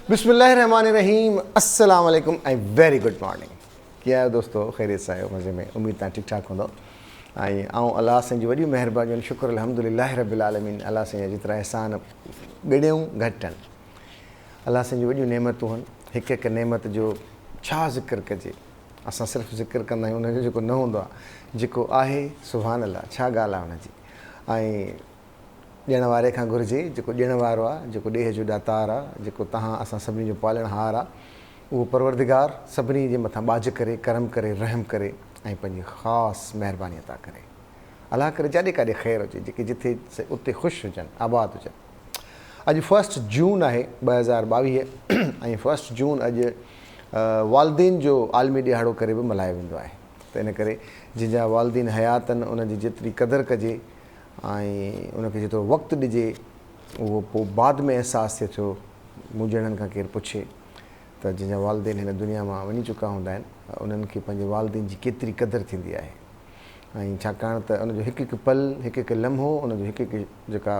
बिस्मिल्लाहिर्रहमानिर्रहीम, अस्सलाम वालेकुम ऐं वेरी गुड मॉर्निंग। कीअं आहियो दोस्तो? ख़ैरियत सां आहियो? मज़े में? उमेद तव्हां ठीकु ठाक हूंदो। ऐं अलाह साईं जी वॾियूं महिरबानियूं, शुक्र अल्हम्दुलिल्लाह रब्बिल आलमीन। अलाह साईं जेतिरा एहसान ॻणियूं घटि आहिनि। अलाह साईं जी वॾियूं नेमतूं आहिनि। हिकु हिकु नेमत जो छा ज़िक्र कजे। असां सिर्फ़ु ज़िक्र कंदा आहियूं, उनजो जेको न हूंदो आहे, जेको आहे सुभान अल्लाह, छा ॻाल्हि आहे हुनजी। ऐं ॾियण वारे खां घुरिजे, जेको ॾियण वारो आहे, जेको ॾेह जो ॾातार आहे, जेको तव्हां असां सभिनी जो पालणहार आहे, उहो परवरदिगार सभिनी जे मथां बाज करे, करम करे, रहम करे ऐं पंहिंजी ख़ासि महिरबानी अता करे। अलाह करे जाॾे काॾे ख़ैरु हुजे, जेके जिथे उते ख़ुशि हुजनि, आबाद हुजनि। अॼु 1 जून आहे 2022 ऐं 1 जून अॼु वालदेन जो आलमी ॾिहाड़ो करे बि मल्हायो वेंदो आहे। त इन करे जंहिंजा वालदेन हयात आहिनि, उनजी जेतिरी क़दुरु कजे ऐं उनखे जेतिरो वक़्तु ॾिजे, उहो पोइ बाद में अहसासु थिए थो। मूं ॼणनि खां केरु पुछे त जंहिंजा वालदेन हिन दुनिया मां वञी चुका हूंदा आहिनि, उन्हनि खे पंहिंजे वालदेन जी केतिरी क़दुरु थींदी आहे। ऐं छाकाणि त उनजो हिकु हिकु पल, हिकु हिकु लम्हो, उनजो हिकु हिकु जेका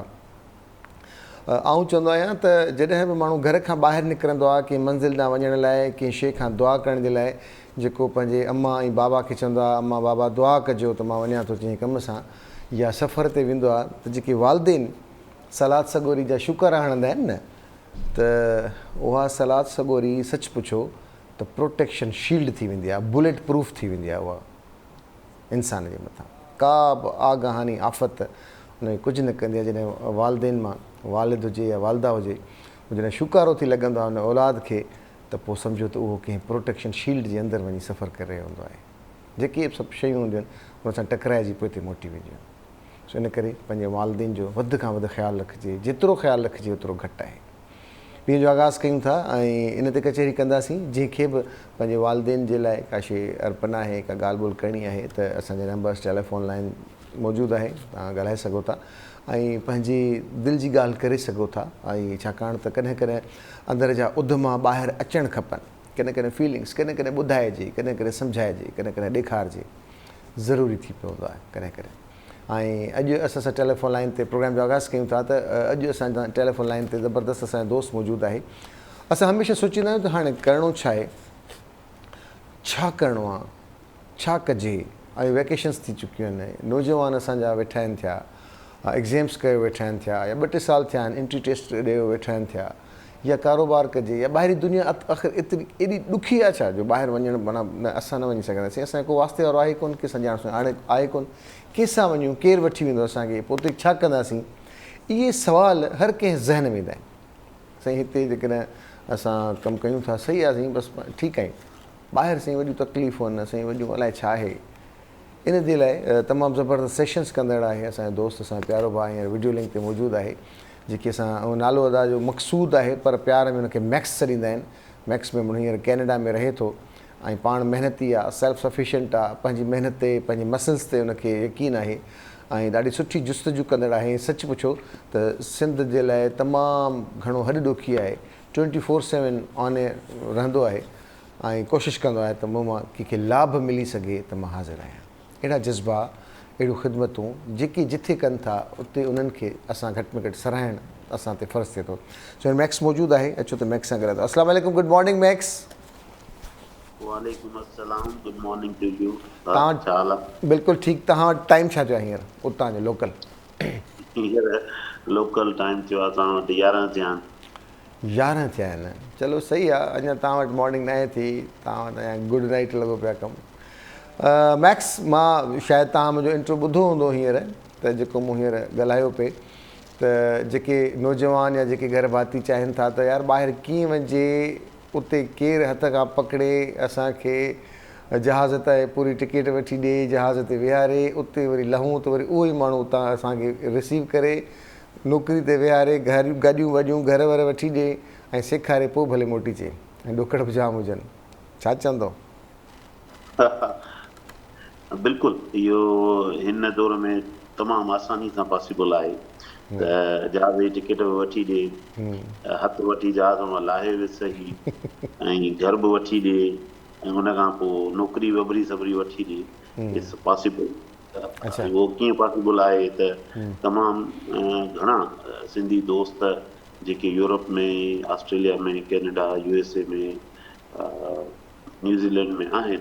आउं चवंदो आहियां त जॾहिं बि माण्हू घर खां ॿाहिरि निकिरंदो आहे कंहिं मंज़िल ॾांहुं वञण लाइ, कंहिं शइ खां दुआ करण जे लाइ, जेको पंहिंजे अम्मा ऐं बाबा खे चवंदो आहे, अम्मा बाबा दुआ कजो त मां वञा थो जंहिं कम सां, या सफ़र ते वेंदो आहे, त जेके वालदेन सलाद सगोरी जा शुकरा हणंदा आहिनि न, त उहा सलाद सगोरी सच पुछो त प्रोटेक्शन शील्ड थी वेंदी आहे, बुलेट प्रूफ थी वेंदी आहे उहा इंसान जे मथां। का बि आगाहानी आफ़त उनखे कुझु न कंदी आहे। जॾहिं वालदेन मां वालिद हुजे या वालदा हुजे, जॾहिं शुकारो थी लॻंदो आहे उन औलाद खे, त पोइ सम्झो त उहो कंहिं प्रोटेक्शन शील्ड जे अंदरि वञी सफ़र करे रहियो हूंदो आहे। जेके बि सभु शयूं हूंदियूं आहिनि उन सां टकराइजी पोइ हिते मोटी वेंदियूं आहिनि। सो इन करे पंहिंजे वालदेन जो वधि खां वधि ख़्यालु रखिजे, जेतिरो ख़्यालु रखिजे ओतिरो घटि आहे। ॾींहं जो आगाज़ कयूं था ऐं इन ते कचहरी कंदासीं। जंहिंखे बि पंहिंजे वालदेन जे लाइ का शइ अर्पण आहे, का ॻाल्हि ॿोल्हि करणी आहे, त असांजे नंबर्स टेलीफोन लाइन मौजूदु आहे, तव्हां ॻाल्हाए सघो था ऐं पंहिंजी दिलि जी ॻाल्हि करे सघो था। ऐं छाकाणि त कॾहिं कॾहिं अंदरि जा उधमा ॿाहिरि अचणु खपनि, कॾहिं कॾहिं फीलिंग्स, कॾहिं कॾहिं ॿुधाइजे, कॾहिं कॾहिं सम्झाइजे, कॾहिं कॾहिं ॾेखारिजे, ज़रूरी थी पवंदो आहे कॾहिं कॾहिं। ऐं अॼु असां टेलीफोन लाइन ते प्रोग्राम जो आगाज़ कयूं था, त अॼु असां टेलीफोन लाइन ते ज़बरदस्त असांजो दोस्त मौजूदु आहे। असां हमेशह सोचींदा आहियूं त हाणे करिणो छा आहे, छा करिणो आहे, छा कजे। ऐं वेकेशन्स थी चुकियूं आहिनि, नौजवान असांजा वेठा आहिनि थिया, एग्ज़ाम्स कयो वेठा आहिनि थिया, या 2-3 साल थिया आहिनि एंट्री टेस्ट ॾियो वेठा आहिनि थिया, या कारोबार कजे, या ॿाहिरी दुनिया आख़िर एतिरी एॾी ॾुखी आहे छा जो ॿाहिरि वञणु माना न, असां न वञी सघंदासीं। असांजो को वास्ते वारो आहे कोन की असां ॼाण हाणे आहे कोन, कंहिंसां वञूं, केरु वठी वेंदो असांखे, पोइ उते छा कंदासीं। इहे सुवाल हर कंहिं ज़हन में ईंदा आहिनि। साईं हिते जेकॾहिं असां कमु कयूं था, सही आहे साईं, बसि ठीकु आहे, ॿाहिरि साईं वॾियूं तकलीफ़ूं आहिनि, साईं वॾियूं अलाए छा आहे। इन जे लाइ तमामु ज़बरदस्त सेशन्स कंदड़ आहे असांजो दोस्त, असांजो प्यारो भाउ हींअर वीडियो लिंक ते मौजूदु आहे, जेके असां नालो अदा जो मक़सूदु आहे, पर प्यार में हुनखे मैक्स छॾींदा आहिनि। मैक्स में माण्हू हींअर कैनेडा में रहे थो ऐं पाण महिनती आहे, सेल्फ सफिशिएंट आहे, पंहिंजी महिनत ते, पंहिंजे मसल्स ते हुनखे यकीन आहे ऐं ॾाढी सुठी जुस्तजू कंदड़ आहे। सच पुछो त सिंध जे लाइ तमामु घणो हॾु ॾुखी आहे, 24/7 ऑन एयर रहंदो आहे ऐं कोशिशि कंदो आहे त मूं मां कंहिंखे लाभ मिली सघे त मां हाज़िर आहियां। अहिड़ा जज़्बा, अहिड़ियूं ख़िदमतूं जेके जिथे कनि था उते उन्हनि खे असां घटि में घटि सराहणु असां ते फ़र्ज़ु थिए थो। सो मैक्स मौजूदु आहे, अचो त मैक्स सां ॻाल्हायो। अस्सलाम वालेकुम, गुड मॉर्निंग मैक्स। वालेकुम अस्सलाम, गुड मॉर्निंग टू यू। तव्हां छा हाल आहे? बिल्कुलु ठीकु। तव्हां वटि टाइम छा थियो आहे हींअर उतां जो लोकल? हींअर लोकल टाइम थियो आहे, असां वटि 11 थिया आहिनि। 11 थिया आहिनि। चलो सही आहे, अञा तव्हां वटि मॉर्निंग न आहे थी, तव्हां वटि अञा गुड नाइट लॻो पिया कमु। मैक्स, मां शायदि तव्हां मुंहिंजो इंट्रो ॿुधो हूंदो हींअर, त जेको मूं हींअर ॻाल्हायो पिए, त जेके नौजवान या जेके घर भाती चाहिनि था त यार ॿाहिरि कीअं वञिजे, उते केरु हथ खां पकिड़े असांखे जहाज़ ते पूरी टिकट वठी ॾिए, जहाज़ ते विहारे, उते वरी लहूं त वरी उहो ई माण्हू उतां असांखे रिसीव करे, नौकिरी ते विहारे, गाॾियूं वॾियूं घर वर वठी ॾिए ऐं सेखारे, पोइ भले मोटी अचे ऐं ॾुकड़ बि जाम हुजनि। छा चवंदो? बिल्कुलु, इहो हिन दौर में तमामु आसानी सां पॉसिबल आहे त जहाज़ जी टिकट बि वठी ॾिए, हथु वठी जहाज़ मां लाहे बि सही, ऐं घर बि वठी ॾिए, ऐं हुन खां पोइ नौकिरी वबरी सबरी वठी ॾिए। It's possible. अच्छा, उहो कीअं पॉसिबल आहे त तमामु घणा सिंधी दोस्त जेके यूरोप में, ऑस्ट्रेलिया में, कैनेडा, USA में, न्यूज़ीलैंड में आहिनि,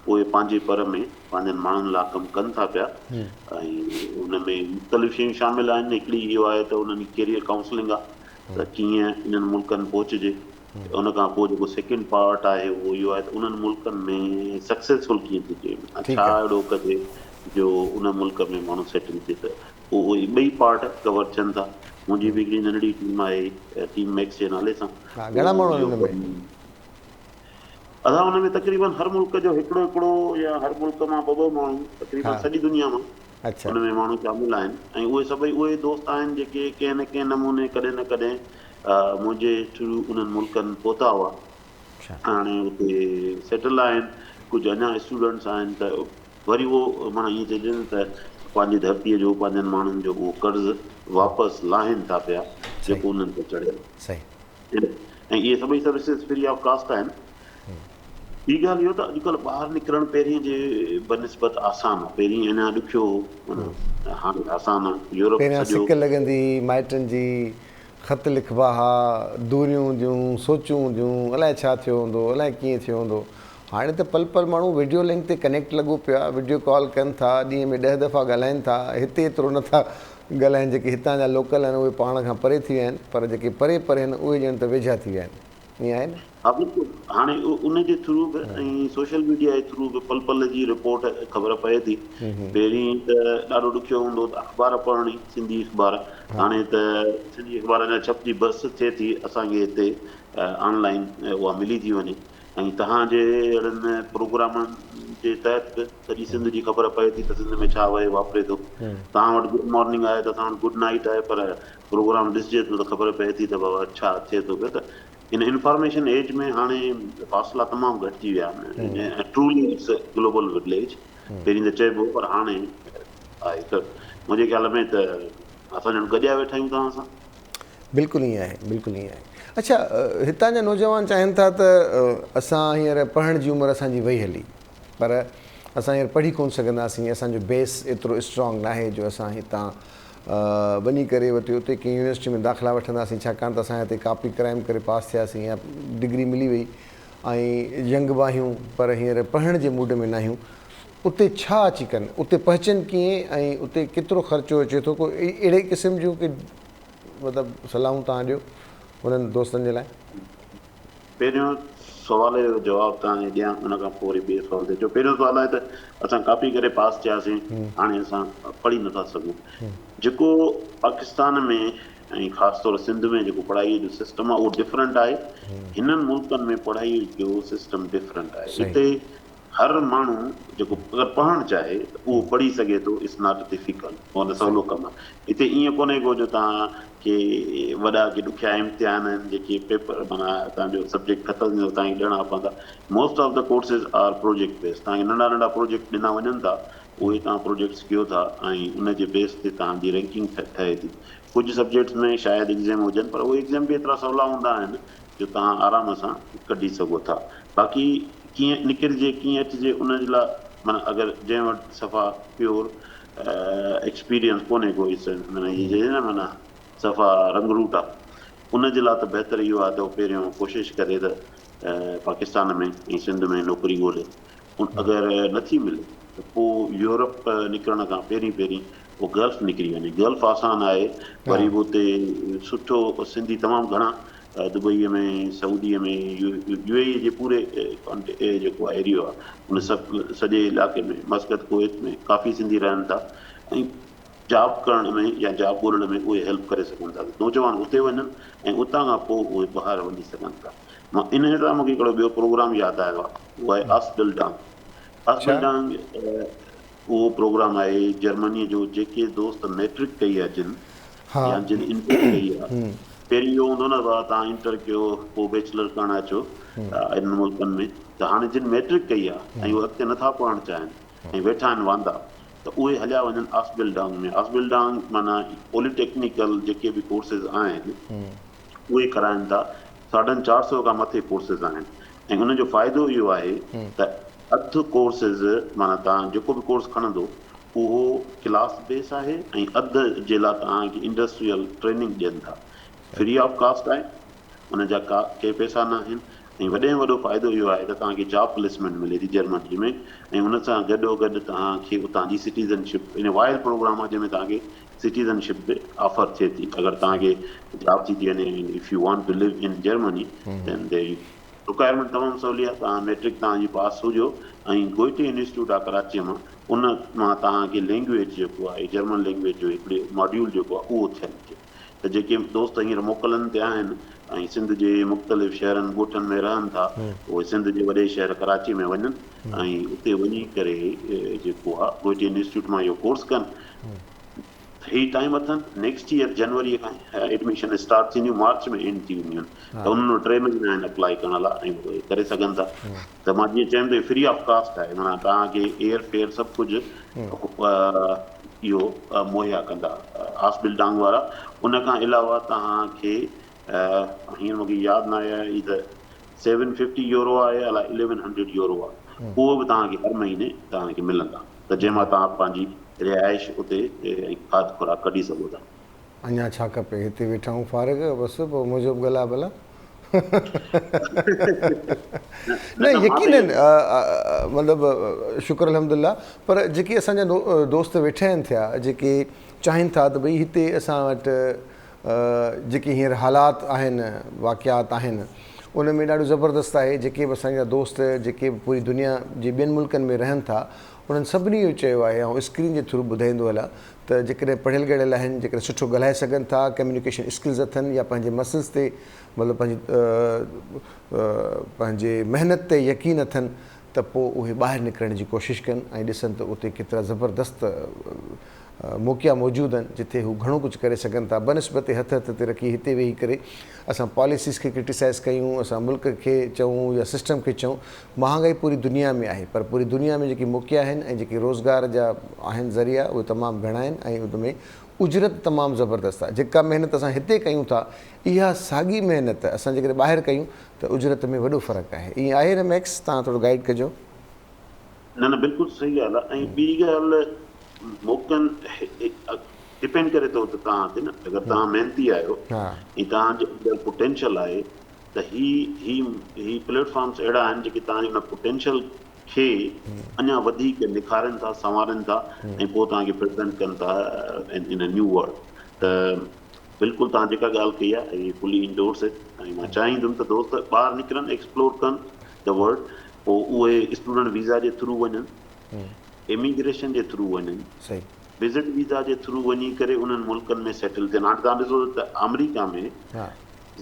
उहे पंहिंजे पर में पंहिंजनि माण्हुनि लाइ कमु कनि था पिया ऐं उन में मुख़्तलिफ़ शयूं शामिल आहिनि। हिकिड़ी इहो आहे त उन्हनि जी कैरियर काउंसलिंग आहे त कीअं इन्हनि मुल्कनि पहुचिजे। उन खां पोइ जेको सेकेंड पार्ट आहे उहो इहो आहे त उन्हनि मुल्कनि में सक्सेसफुल कीअं थी थिए, छा अहिड़ो कजे जो उन मुल्क में माण्हू सेटल थिए। त उहे ॿई पार्ट कवर थियनि था। मुंहिंजी बि हिकिड़ी नंढड़ी टीम आहे, टीम मैक्स जे नाले सां। घणा माण्हू आहिनि हुन में? असां हुन में तक़रीबन हर मुल्क जो हिकिड़ो हिकिड़ो या हर मुल्क मां ॿ माण्हू, तक़रीबन सॼी दुनिया मां अच्छा हुन में माण्हू शामिल आहिनि ऐं उहे सभई उहे दोस्त आहिनि जेके कंहिं न कंहिं नमूने कॾहिं न कॾहिं मुंहिंजे थ्रू उन्हनि मुल्कनि पहुता हुआ, हाणे उते सेटल आहिनि। कुझु अञा स्टूडेंट्स आहिनि त वरी उहो माना ईअं चइजे न त पंहिंजी धरतीअ जो, पंहिंजनि माण्हुनि जो उहो कर्ज़ु वापसि लाहिनि था पिया जेको उन्हनि ते चढ़ियल। ऐं इहे सभई सर्विसिस फ्री ऑफ कास्ट आहिनि। ॿी ॻाल्हि इहो त अॼुकल्ह ॿाहिरि निकिरणु पहिरीं जे बनिस्बत आसान आहे, पहिरीं अञा ॾुखियो हो, हाणे आसान आहे। यूरोप पहिरियां सॼो सिक लॻंदी, माइटनि जी ख़त लिखिबा हुआ, दूरियूं हूंदियूं, सोचूं हूंदियूं, अलाए छा थियो हूंदो, अलाए कीअं थियो हूंदो। हाणे त पल पल माण्हू वीडियो लिंक ते कनेक्ट लॻो पियो आहे, वीडियो कॉल कनि था, ॾींहं में 10 दफ़ा ॻाल्हाइनि था। हिते एतिरो नथा ॻाल्हाइनि, जेके हितां जा लोकल आहिनि उहे पाण खां परे थी विया आहिनि, पर जेके परे परे आहिनि उहे ॼण त वेझा थी विया आहिनि। ईअं आहे न? हा बिल्कुलु। हाणे उन जे थ्रू बि ऐं सोशल मीडिया जे थ्रू बि पल पल जी रिपोर्ट ख़बर पए थी। पहिरीं त ॾाढो ॾुखियो हूंदो त अख़बार पढ़णी, सिंधी अख़बार। हाणे त सिंधी अख़बार अञा छपजी बस थिए थी असांखे हिते ऑनलाइन उहा मिली थी वञे ऐं तव्हांजे अहिड़नि प्रोग्रामनि जे तहत बि सॼी सिंध जी ख़बर पए थी त सिंध में छा वहे वापरे थो। तव्हां वटि गुड मॉर्निंग आहे त असां वटि गुड नाइट आहे, पर प्रोग्राम ॾिसिजे थो त ख़बर पए थी त बाबा छा थिए थो पियो। त इन इंफॉर्मेशन एज में हाणे फ़ासिला तमामु घटिजी विया आहिनि। Truly it's global village. पहिरीं त चइबो, पर हाणे आहे त मुंहिंजे ख़्याल में त असां ॼण गॾिया वेठा आहियूं तव्हां सां। बिल्कुलु ईअं आहे, बिल्कुलु ईअं आहे। अच्छा, हितां जा नौजवान चाहिनि था त असां हींअर पढ़ण जी उमिरि असांजी वई हली, पर असां हींअर पढ़ी कोन सघंदासीं, असांजो बेस एतिरो स्ट्रॉंग न आहे जो असां हितां वञी करे वठी उते कंहिं यूनिवर्सिटी में दाख़िला वठंदासीं, छाकाणि त असां हिते कापी क्राइम करे पास थियासीं या डिग्री मिली वई ऐं यंग बि आहियूं, पर हींअर पढ़ण जे मूड में न आहियूं। उते छा अची कनि, उते पहुचनि कीअं ऐं उते केतिरो ख़र्चो अचे थो? को अहिड़े क़िस्म जूं की मतिलबु सलाहूं तव्हां ॾियो उन्हनि दोस्तनि जे लाइ। पहिरियों सुवाल जो जवाबु तव्हांखे ॾियां, उन खां पोइ वरी ॿिए सुवाल ते। जो पहिरियों सुवालु आहे त असां कापी करे पास थियासीं, हाणे असां पढ़ी नथा सघूं। जेको पाकिस्तान में ऐं ख़ासि तौर सिंध में जेको पढ़ाईअ जो सिस्टम आहे उहो डिफरेंट आहे। हिननि मुल्कनि में पढ़ाईअ जो सिस्टम डिफरेंट आहे। हिते हर माण्हू जेको अगरि पढ़णु चाहे त उहो पढ़ी सघे थो। इट्स नॉट डिफिकल्ट, उहो सवलो कमु आहे। हिते ईअं कोन्हे को जो तव्हांखे वॾा के ॾुखिया इम्तिहान आहिनि जेके पेपर माना तव्हांजो सब्जेक्ट ख़तमु थींदो तव्हांखे ॾियणा पवंदा। Most of the courses are project based. तव्हांखे नंढा नंढा प्रोजेक्ट ॾिना वञनि था, उहे तव्हां प्रोजेक्ट्स कयो था ऐं उन जे बेस ते तव्हांजी रैंकिंग ठहे थी। कुझु सब्जेक्ट्स में शायदि एग्ज़ाम हुजनि, पर उहे एग्ज़ाम बि एतिरा सवला हूंदा आहिनि जो तव्हां आराम सां कढी सघो था। बाक़ी कीअं निकिरिजे, कीअं अचिजे, उन जे लाइ माना अगरि जंहिं वटि सफ़ा प्योर एक्सपीरियंस कोन्हे कोई माना इहे चइजे न माना सफ़ा रंगरूट आहे, उन जे लाइ त बहितर इहो आहे त उहो पहिरियों कोशिशि करे त पाकिस्तान में ऐं सिंध में नौकिरी ॻोल्हे। अगरि नथी मिले त पोइ यूरोप निकिरण खां पहिरीं पहिरीं पोइ गल्फ निकिरी वञे। गल्फ आसान आहे, वरी बि उते सुठो सिंधी तमामु घणा दुबईअ में, सऊदीअ में, UAE जे पूरे जेको एरियो आहे उन सभु सॼे इलाइक़े में, मस्कत कुवैत में काफ़ी सिंधी रहनि था ऐं जॉब करण में या जॉब ॻोल्हण में उहे हेल्प करे सघनि था। नौजवान उते वञनि ऐं उतां खां पोइ उहे ॿाहिरि वञी सघनि था। मां इन सां मूंखे हिकिड़ो ॿियो प्रोग्राम यादि आयो आहे, उहो आहे आसबिल्डांग। आसबिल्डांग उहो प्रोग्राम आहे जर्मनीअ जो। जेके दोस्त मैट्रिक कई आहे जिन या जिन इंटर कई आहे, पहिरीं इहो हूंदो न तव्हां इंटर कयो पोइ बैचलर करणु अचो इन्हनि मुल्कनि में, त हाणे जिन मैट्रिक कई आहे ऐं उहे अॻिते नथा पढ़णु चाहिनि ऐं वेठा आहिनि वांदा, त उहे हलिया वञनि आसबिल्डांग में। आसबिल्डांग माना पॉलिटेक्निकल जेके बि कोर्सिस आहिनि उहे कराइनि था। 450 खां मथे कोर्सिस आहिनि ऐं उनजो फ़ाइदो इहो आहे त अधु कोर्सिस माना तव्हां जेको बि कोर्स खणंदो उहो क्लास बेस आहे ऐं अधु जे लाइ तव्हांखे इंडस्ट्रियल ट्रेनिंग ॾियनि था। फ्री ऑफ कास्ट आहे, उन जा के पैसा न आहिनि। ऐं वॾे में वॾो फ़ाइदो इहो आहे त तव्हांखे जॉब प्लेसमेंट मिले थी जर्मनी में, ऐं उन सां गॾोगॾु तव्हांखे उतां जी सिटीज़नशिप, इन वाइल प्रोग्राम आहे जंहिंमें तव्हांखे सिटीज़नशिप बि ऑफर थिए थी। अगरि तव्हांखे जॉब थी वञे, if you want to live in Germany then the requirement तमामु सवली आहे। तव्हां मैट्रिक तव्हांजी पास हुजो, ऐं गोइटे इंस्टीट्यूट आहे कराचीअ मां, उन मां तव्हांखे लैंग्वेज जेको आहे जर्मन लैंग्वेज जो हिकिड़े मॉड्यूल जेको आहे उहो थियलु हुजे। त जेके दोस्त हींअर मोकलनि ते आहिनि ऐं सिंध जे मुख़्तलिफ़ शहरनि ॻोठनि में रहनि था, उहे सिंध जे वॾे शहर कराची में वञनि ऐं उते वञी करे जेको आहे गोइटे इंस्टीट्यूट मां इहो कोर्स कनि। ही टाइम अथनि, नेक्स्ट ईयर जनवरीअ खां एडमिशन स्टार्ट थींदियूं, मार्च में एंड थी वेंदियूं आहिनि। त उन्हनि वटि 3 महीना आहिनि अप्लाई करण लाइ, ऐं उहे करे सघनि था। त मां जीअं चयुमि त फ्री ऑफ कास्ट आहे, माना तव्हांखे एयर फेयर सभु कुझु इहो मुहैया कंदा हॉस्पिटल डांग वारा। उन खां अलावा तव्हांखे हींअर मूंखे यादि न आहे, ही त 750 यूरो आहे, अलाए 1100 यूरो आहे, उहो बि तव्हांखे हर महीने तव्हांखे मिलंदा, त जंहिंमां तव्हां पंहिंजी रिहाइश उते ऐं खाद खुराक कढी सघो था। अञा छा खपे, हिते वेठा आहियूं फारिग, बसि पोइ मुंहिंजो बि गला भला। न यकीनन मतिलबु शुक्र अल्हम्दुलिल्लाह, पर जेके असांजा दोस्त वेठा आहिनि थिया, जेके चाहिनि था त भई हिते असां वटि जेके हींअर हालात आहिनि, वाक़ियात आहिनि, उन में ॾाढो ज़बरदस्तु आहे। जेके बि असांजा दोस्त जेके बि पूरी दुनिया जे ॿियनि मुल्कनि में रहनि था, उन्हनि सभिनी इहो चयो आहे, ऐं स्क्रीन जे थ्रू ॿुधाईंदो हलां, त जेकॾहिं पढ़ियल ॻढ़ियल आहिनि, जेकॾहिं सुठो ॻाल्हाए सघनि था, कम्युनिकेशन स्किल्स अथनि, या पंहिंजे मसल्स ते मतिलबु पंहिंजे महिनत ते यकीन अथनि, त पोइ उहे ॿाहिरि निकिरण जी कोशिशि कनि ऐं ॾिसनि त उते केतिरा ज़बरदस्त मौक़िया मौजूदु आहिनि जिथे हू घणो कुझु करे सघनि था। बनस्बत हथ ते रखी हिते वेही करे असां पॉलिसीज़ खे क्रिटिसाइज़ कयूं, असां मुल्क खे चऊं या सिस्टम खे चऊं। महांगाई पूरी दुनिया में आहे, पर पूरी दुनिया में जेकी मौक़िया आहिनि ऐं जेके रोज़गार जा आहिनि ज़रिया, उहे तमामु घणा आहिनि ऐं उन में उजरत तमामु ज़बरदस्तु आहे। जेका महिनत असां हिते कयूं था, इहा साॻी महिनत असां जेकॾहिं ॿाहिरि कयूं त उजरत में वॾो फ़र्क़ु आहे। ईअं आहे न मैक्स? तव्हां थोरो गाइड कजो। न न, बिल्कुलु सही ॻाल्हि आहे। ऐं ॿी ॻाल्हि, मौक़नि डिपेंड करे थो त तव्हां ते न, अगरि तव्हां महिनती आहियो ऐं तव्हांजे अंदरि पोटेंशियल आहे, त ही प्लेटफॉर्म्स अहिड़ा आहिनि जेके तव्हांजे हुन पोटेंशियल खे अञा वधीक निखारनि था, संवारनि था, ऐं पोइ तव्हांखे प्रेज़ेंट कनि था इन अ न्यू वर्ल्ड। त बिल्कुलु तव्हां जेका ॻाल्हि कई आहे, ही फुली इंडोर्स आहे। ऐं मां चाहींदुमि त दोस्त ॿाहिरि निकिरनि, एक्सप्लोर कनि द वर्ल्ड, पोइ उहे स्टूडेंट वीज़ा जे थ्रू वञनि, इमिग्रेशन जे थ्रू वञनि, विज़िट वीज़ा जे थ्रू वञी करे उन्हनि मुल्कनि में सेटल थियनि। हाणे तव्हां ॾिसो त अमेरिका में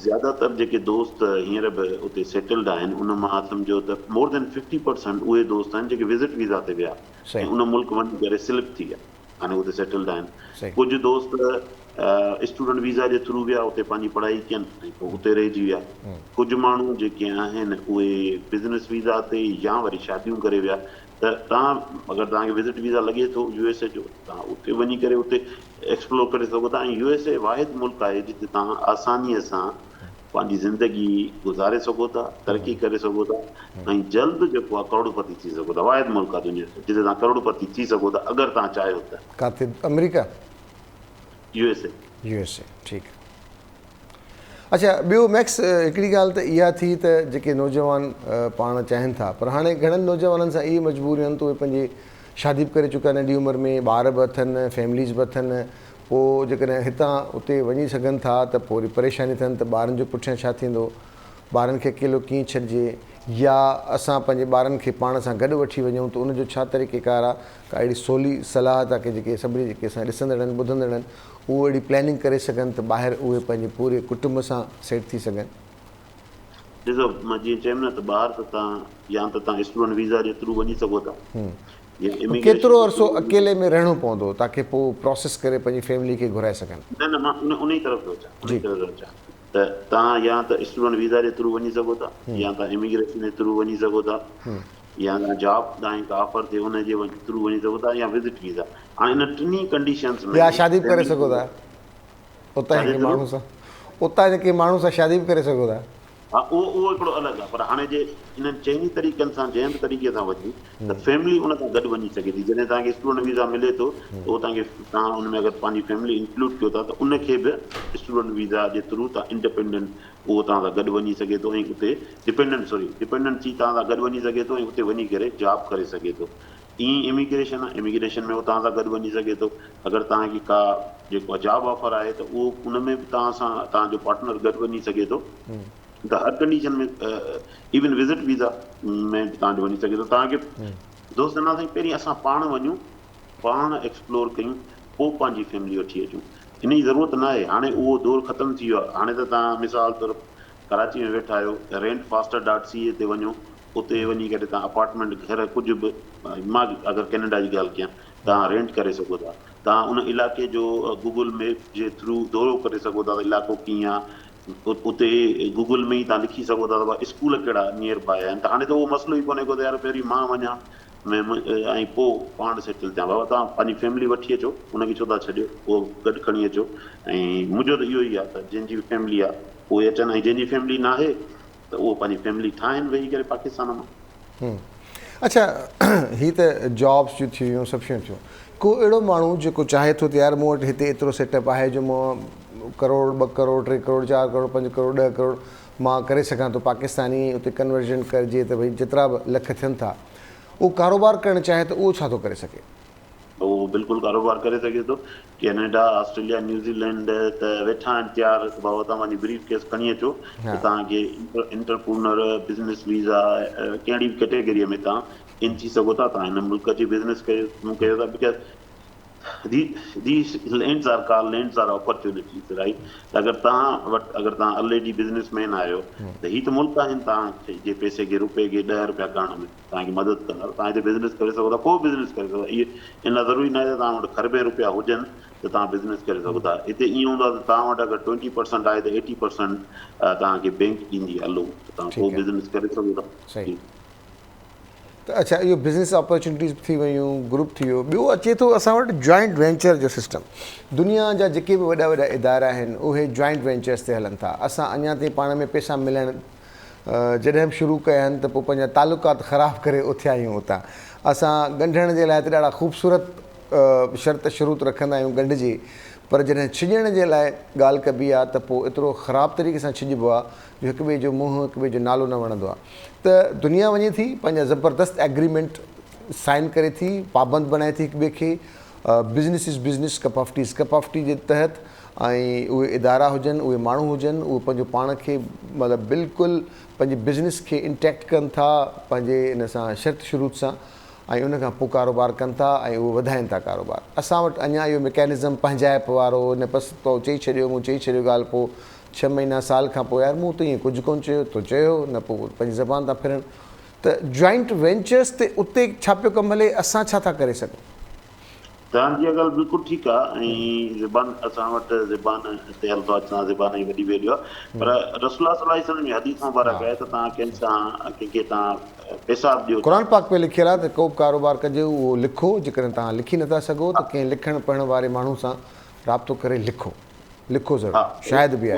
ज़्यादातर जेके दोस्त हींअर बि उते सेटल्ड आहिनि, उन मां सम्झो त मोर देन 50% उहे दोस्त आहिनि जेके विज़िट वीज़ा ते विया ऐं उन मुल्क वञी करे सिलेक्ट थी विया, हाणे उते सेटल्ड आहिनि। कुझु दोस्त स्टूडेंट वीज़ा जे थ्रू विया, उते पंहिंजी पढ़ाई कयनि ऐं पोइ उते रहिजी विया। कुझु माण्हू जेके आहिनि उहे बिज़नेस वीज़ा ते या वरी शादियूं करे विया। त तव्हां अगरि तव्हांखे विज़िट वीज़ा लॻे थो USA जो, तव्हां उते वञी करे उते एक्सप्लोर करे सघो था। ऐं USA वाहिद मुल्क आहे जिते तव्हां आसानीअ सां पंहिंजी ज़िंदगी गुज़ारे सघो था, तरक़ी करे सघो था, ऐं जल्द जेको आहे करोड़पति थी सघो था। वाहिद मुल्क आहे दुनिया जिते तव्हां करोड़पति थी सघो था अगरि तव्हां चाहियो त। किथे? अमेरिका? USA। ठीकु। अच्छा, ॿियो मैक्स, हिकिड़ी ॻाल्हि त इहा थी त जेके नौजवान पाण चाहिनि था, पर हाणे घणनि नौजवाननि सां इहे मजबूरियूं आहिनि त उहे पंहिंजी शादी बि करे चुका नंढी उमिरि में, ॿार बि अथनि, फैमिलीज़ बि अथनि, पोइ जेकॾहिं हितां उते वञी सघनि था त पोइ वरी परेशानी थियनि त ॿारनि जो पुठियां छा थींदो, ॿारनि खे अकेलो कीअं छॾिजे, या असां पंहिंजे ॿारनि खे पाण सां गॾु वठी वञूं त उनजो छा तरीक़ेकार आहे। का अहिड़ी सवली सलाह ताकी जेके सभिनी जेके असां ॾिसंदड़ आहिनि, ॿुधंदड़ आहिनि, उहो अहिड़ी प्लैनिंग करे सघनि त ॿाहिरि उहे पंहिंजे पूरे कुटुंब सां सेट थी सघनि। ॾिसो, मां जीअं चयुमि न त ॿाहिरि त तव्हां या त तव्हां स्टूडेंट वीज़ा जे थ्रू वञी सघो था। केतिरो अर्सो अकेले में रहणो पवंदो ताकी पोइ प्रोसेस करे पंहिंजी फैमिली खे घुराए सघनि? न न, मां उन ई तरफ़ थो अचां त तव्हां या त स्टूडेंट वीज़ा जे थ्रू वञी सघो था, या तव्हां इमिग्रेशन जे थ्रू वञी सघो था, या तव्हां जॉब तव्हांजी का ऑफर थिए उनजे थ्रू वञी सघो था, या विज़िट वीज़ा। हाणे इन टिनी कंडीशन्स में या शादी बि करे सघो था उतां जे माण्हू सां, उतां जेके माण्हू सां शादी बि करे सघो था। हा उहो हिकिड़ो अलॻि आहे, पर हाणे जे इन्हनि चइनी तरीक़नि सां जंहिं बि तरीक़े सां वञी त फैमिली उन सां गॾु वञी सघे थी। जॾहिं तव्हांखे स्टूडेंट वीज़ा मिले थो त उहो तव्हांखे, तव्हां उन में अगरि पंहिंजी फैमिली इंक्लूड कयो था त उनखे बि स्टूडेंट वीज़ा जे थ्रू तव्हां इंडिपेंडेंट उहो तव्हां सां गॾु वञी सघे थो, ऐं उते डिपेंडेंट थी तव्हां सां गॾु वञी सघे थो, ऐं उते वञी करे जॉब करे सघे थो। ईअं इमिग्रेशन आहे, इमिग्रेशन में उहो तव्हां सां गॾु वञी सघे थो। अगरि तव्हांजी का जेको आहे जॉब ऑफर आहे त उहो उन में बि तव्हां सां तव्हांजो पार्टनर गॾु वञी सघे थो। त हर कंडीशन में इवन विज़िट वीज़ा में बि तव्हांजो वञी सघे थो। तव्हांखे दोस्त चवंदासीं पहिरीं असां पाण वञूं, पाण एक्सप्लोर कयूं, पोइ पंहिंजी फैमिली वठी अचूं। इन जी ज़रूरत न आहे, हाणे उहो दौरु ख़तमु थी वियो आहे। हाणे त तव्हां मिसाल तौरु कराची में वेठा आहियो, rentfaster.ca ते वञो, उते वञी करे तव्हां अपार्टमेंट घर कुझु बि, मां अगरि कैनेडा जी ॻाल्हि कयां, तव्हां रेंट करे सघो था। तव्हां उन इलाइक़े जो गूगल मैप जे थ्रू दौरो करे सघो था त इलाइक़ो कीअं आहे, उते गूगल में ई तव्हां लिखी सघो था त स्कूल कहिड़ा नियर बाय आहिनि। त हाणे त उहो मसइलो ई कोन्हे को त यार पहिरीं मां वञा ऐं पोइ पाण सेटल थियां। बाबा तव्हां पंहिंजी फैमिली वठी अचो, उनखे छो था छॾियो, उहो गॾु खणी अचो। ऐं मुंहिंजो त इहो ई आहे त जंहिंजी बि फैमिली आहे उहे अचनि, ऐं जंहिंजी फैमिली न आहे त उहो पंहिंजी फैमिली ठाहिनि वेही करे पाकिस्तान मां। अच्छा, ही त जॉब्स जूं थी वियूं, सभु शयूं थियूं। को अहिड़ो माण्हू जेको चाहे थो त यार मूं वटि हिते एतिरो सेटअप आहे जो मां करोड़, 2 करोड़, 3 करोड़, 4 करोड़, 5 करोड़, 10 करोड़ मां करे सघां थो, पाकिस्तानी उते कन्वर्जन करिजे त भई जेतिरा बि लख थियनि था, उहो कारोबार करणु चाहे त उहो छा थो करे सघे? उहो बिल्कुलु कारोबार करे सघे थो। कैनेडा, ऑस्ट्रेलिया, न्यूज़ीलैंड त वेठा आहिनि तयारु, बाबा तव्हां पंहिंजी ब्रीफ केस खणी अचो त तव्हांखे इंटरप्रूनर, बिज़नेस वीज़ा, कहिड़ी बि कैटेगरीअ में तव्हां इन थी सघो था। तव्हां हिन मुल्क जी बिज़नेस कयो था, because these lands are called lands are opportunities, right? अगरि तव्हां वटि, अगरि तव्हां ऑलरेडी बिज़नेसमैन आहियो त हीअ त मुल्क आहिनि तव्हां जे पैसे खे, रुपए खे 10 रुपया करण में तव्हांखे मदद कंदा। तव्हां हिते बिज़नेस करे सघो था, को बिज़नेस करे सघो था। इहे इन ज़रूरी न आहे त तव्हां वटि खरबे रुपया हुजनि त तव्हां बिज़नेस करे सघो था। हिते ईअं हूंदो आहे त तव्हां वटि अगरि 20% आहे त 80% तव्हांखे बैंक ॾींदी आहे लोन, त तव्हां को बिज़नेस करे सघो था। त अच्छा, इहो बिज़नेस अपॉर्चुनिटीज़ थी वियूं, ग्रुप थी वियो। ॿियो अचे थो असां वटि जॉइंट वेंचर जो सिस्टम। दुनिया जा जेके बि वॾा वॾा इदारा आहिनि उहे जॉइंट वेंचर्स ते हलनि था। असां अञा ताईं पाण में पैसा मिलणु जॾहिं बि शुरू कया आहिनि त पोइ पंहिंजा तालुकात ख़राबु करे उथिया आहियूं उतां। असां ॻंढण जे लाइ त ॾाढा ख़ूबसूरत शर्त शरूत रखंदा आहियूं ॻंढ जी, पर जॾहिं छिॼण जे लाइ ॻाल्हि कबी आहे त पोइ एतिरो ख़राबु तरीक़े सां छिॼिबो आहे जो हिक ॿिए जो मुंहुं, हिक ॿिए जो नालो न वणंदो आहे। त दुनिया वञे थी, पंहिंजा ज़बरदस्त एग्रीमेंट साइन करे थी, पाबंद बणाए थी हिक ॿिए खे। Business is business, cup of tea cup of tea जे तहत। ऐं उहे इदारा हुजनि, उहे माण्हू हुजनि, उहे पंहिंजो पाण खे मतिलबु बिल्कुलु पंहिंजे बिज़नेस खे इंटैक्ट कनि था पंहिंजे इन सां शर्त शुरूत सां, ऐं उन खां पोइ कारोबार कनि था ऐं उहो वधाइनि था कारोबार। असां वटि अञा इहो मैकेनिज़म पंहिंजाइप वारो न, बसि तो चई छॾियो, मूं चई छॾियो ॻाल्हि, पोइ 6 महीना साल खां पोइ यार मूं त ईअं कुझु कोन्ह चयो, तो चयो न, पोइ पंहिंजी ज़बान था फिरनि। त जॉइंट वेंचर्स ते उते छा पियो कमु हले, असां छा था करे सघूं? तव्हांजी ॻाल्हि बिल्कुलु ठीकु आहे। ऐं ज़बान असां वटि ज़बान ते हलंदो आहे, असां ज़बान जी वॾी वैल्यू आहे। पर रसूल सल्लल्लाहु अलैहि वसल्लम जी हदीस मुबारक आहे त तव्हां कंहिंसां कंहिंखे तव्हां पैसा ॾियो, क़ुरान पाक में लिखियलु आहे त को बि कारोबार कजे उहो लिखो। जेकॾहिं तव्हां लिखी नथा सघो त कंहिं लिखण पढ़ण वारे माण्हू सां राब्तो करे लिखो, लिखो ज़रूरु, शायदि बि आहे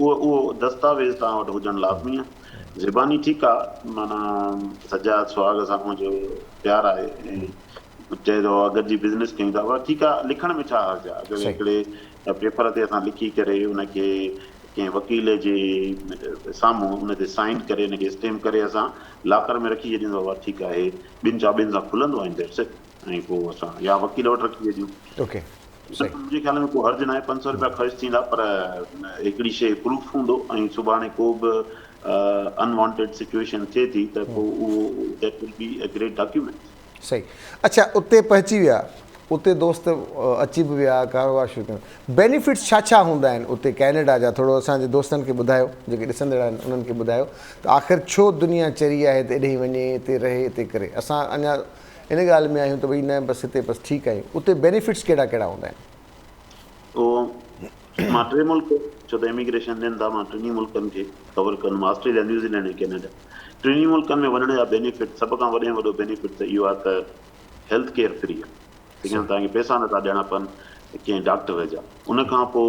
उहो दस्तावेज़ तव्हां वटि हुजणु लाज़मी आहे। ज़बानी ठीकु आहे, माना सजाद सुहाग सां मुंहिंजो प्यारु आहे ऐं चए थो अगरि जी बिज़नेस कयूं था, पर ठीकु आहे, लिखण में छा हर्ज आहे? अगरि हिकिड़े पेपर ते असां लिखी करे उनखे कंहिं वकील जे साम्हूं उन ते साइन करे उनखे स्टैम्प करे असां लॉकर में रखी छॾींदो आहे, ठीकु आहे, 2 चाॿियुनि सां खुलंदो आहे ऐं पोइ असां या वकील वटि रखी छॾियूं। मुंहिंजे ख्याल में को हर्ज न आहे, 500 रुपया ख़र्च थींदा, पर हिकिड़ी शइ प्रूफ हूंदो ऐं सुभाणे को बि अनवांटेड सिचुएशन थिए थी त पोइ उहो that will be a great document. सही। अच्छा, उते पहुची विया, उते दोस्त अची बि विया, कारोबार शुरू कयो। बेनिफिट्स छा छा हूंदा आहिनि उते कैनेडा जा? थोरो असांजे दोस्तनि खे ॿुधायो, जेके ॾिसंदड़ आहिनि उन्हनि खे ॿुधायो त आख़िर छो दुनिया चरी आहे हिते ॾेई वञे, हिते रहे, हिते करे। असां अञा इन ॻाल्हि में आहियूं त भई न, बसि हिते बसि ठीकु आहियूं। उते बेनिफिट्स कहिड़ा कहिड़ा हूंदा आहिनि? मां 3 मुल्क, छो त इमिग्रेशन ॾियनि था, मां 3 मुल्कनि खे कवर कंदुमि, ऑस्ट्रेलिया, न्यूज़ीलैंड ऐं कैनेडा। 3 मुल्कनि में वञण जा बेनिफिट, सभ खां वॾे में वॾो बेनिफिट त इहो आहे त हेल्थ केयर फ्री आहे। तव्हांखे पैसा नथा ॾियणा पवनि कंहिं डॉक्टर जा। उन खां पोइ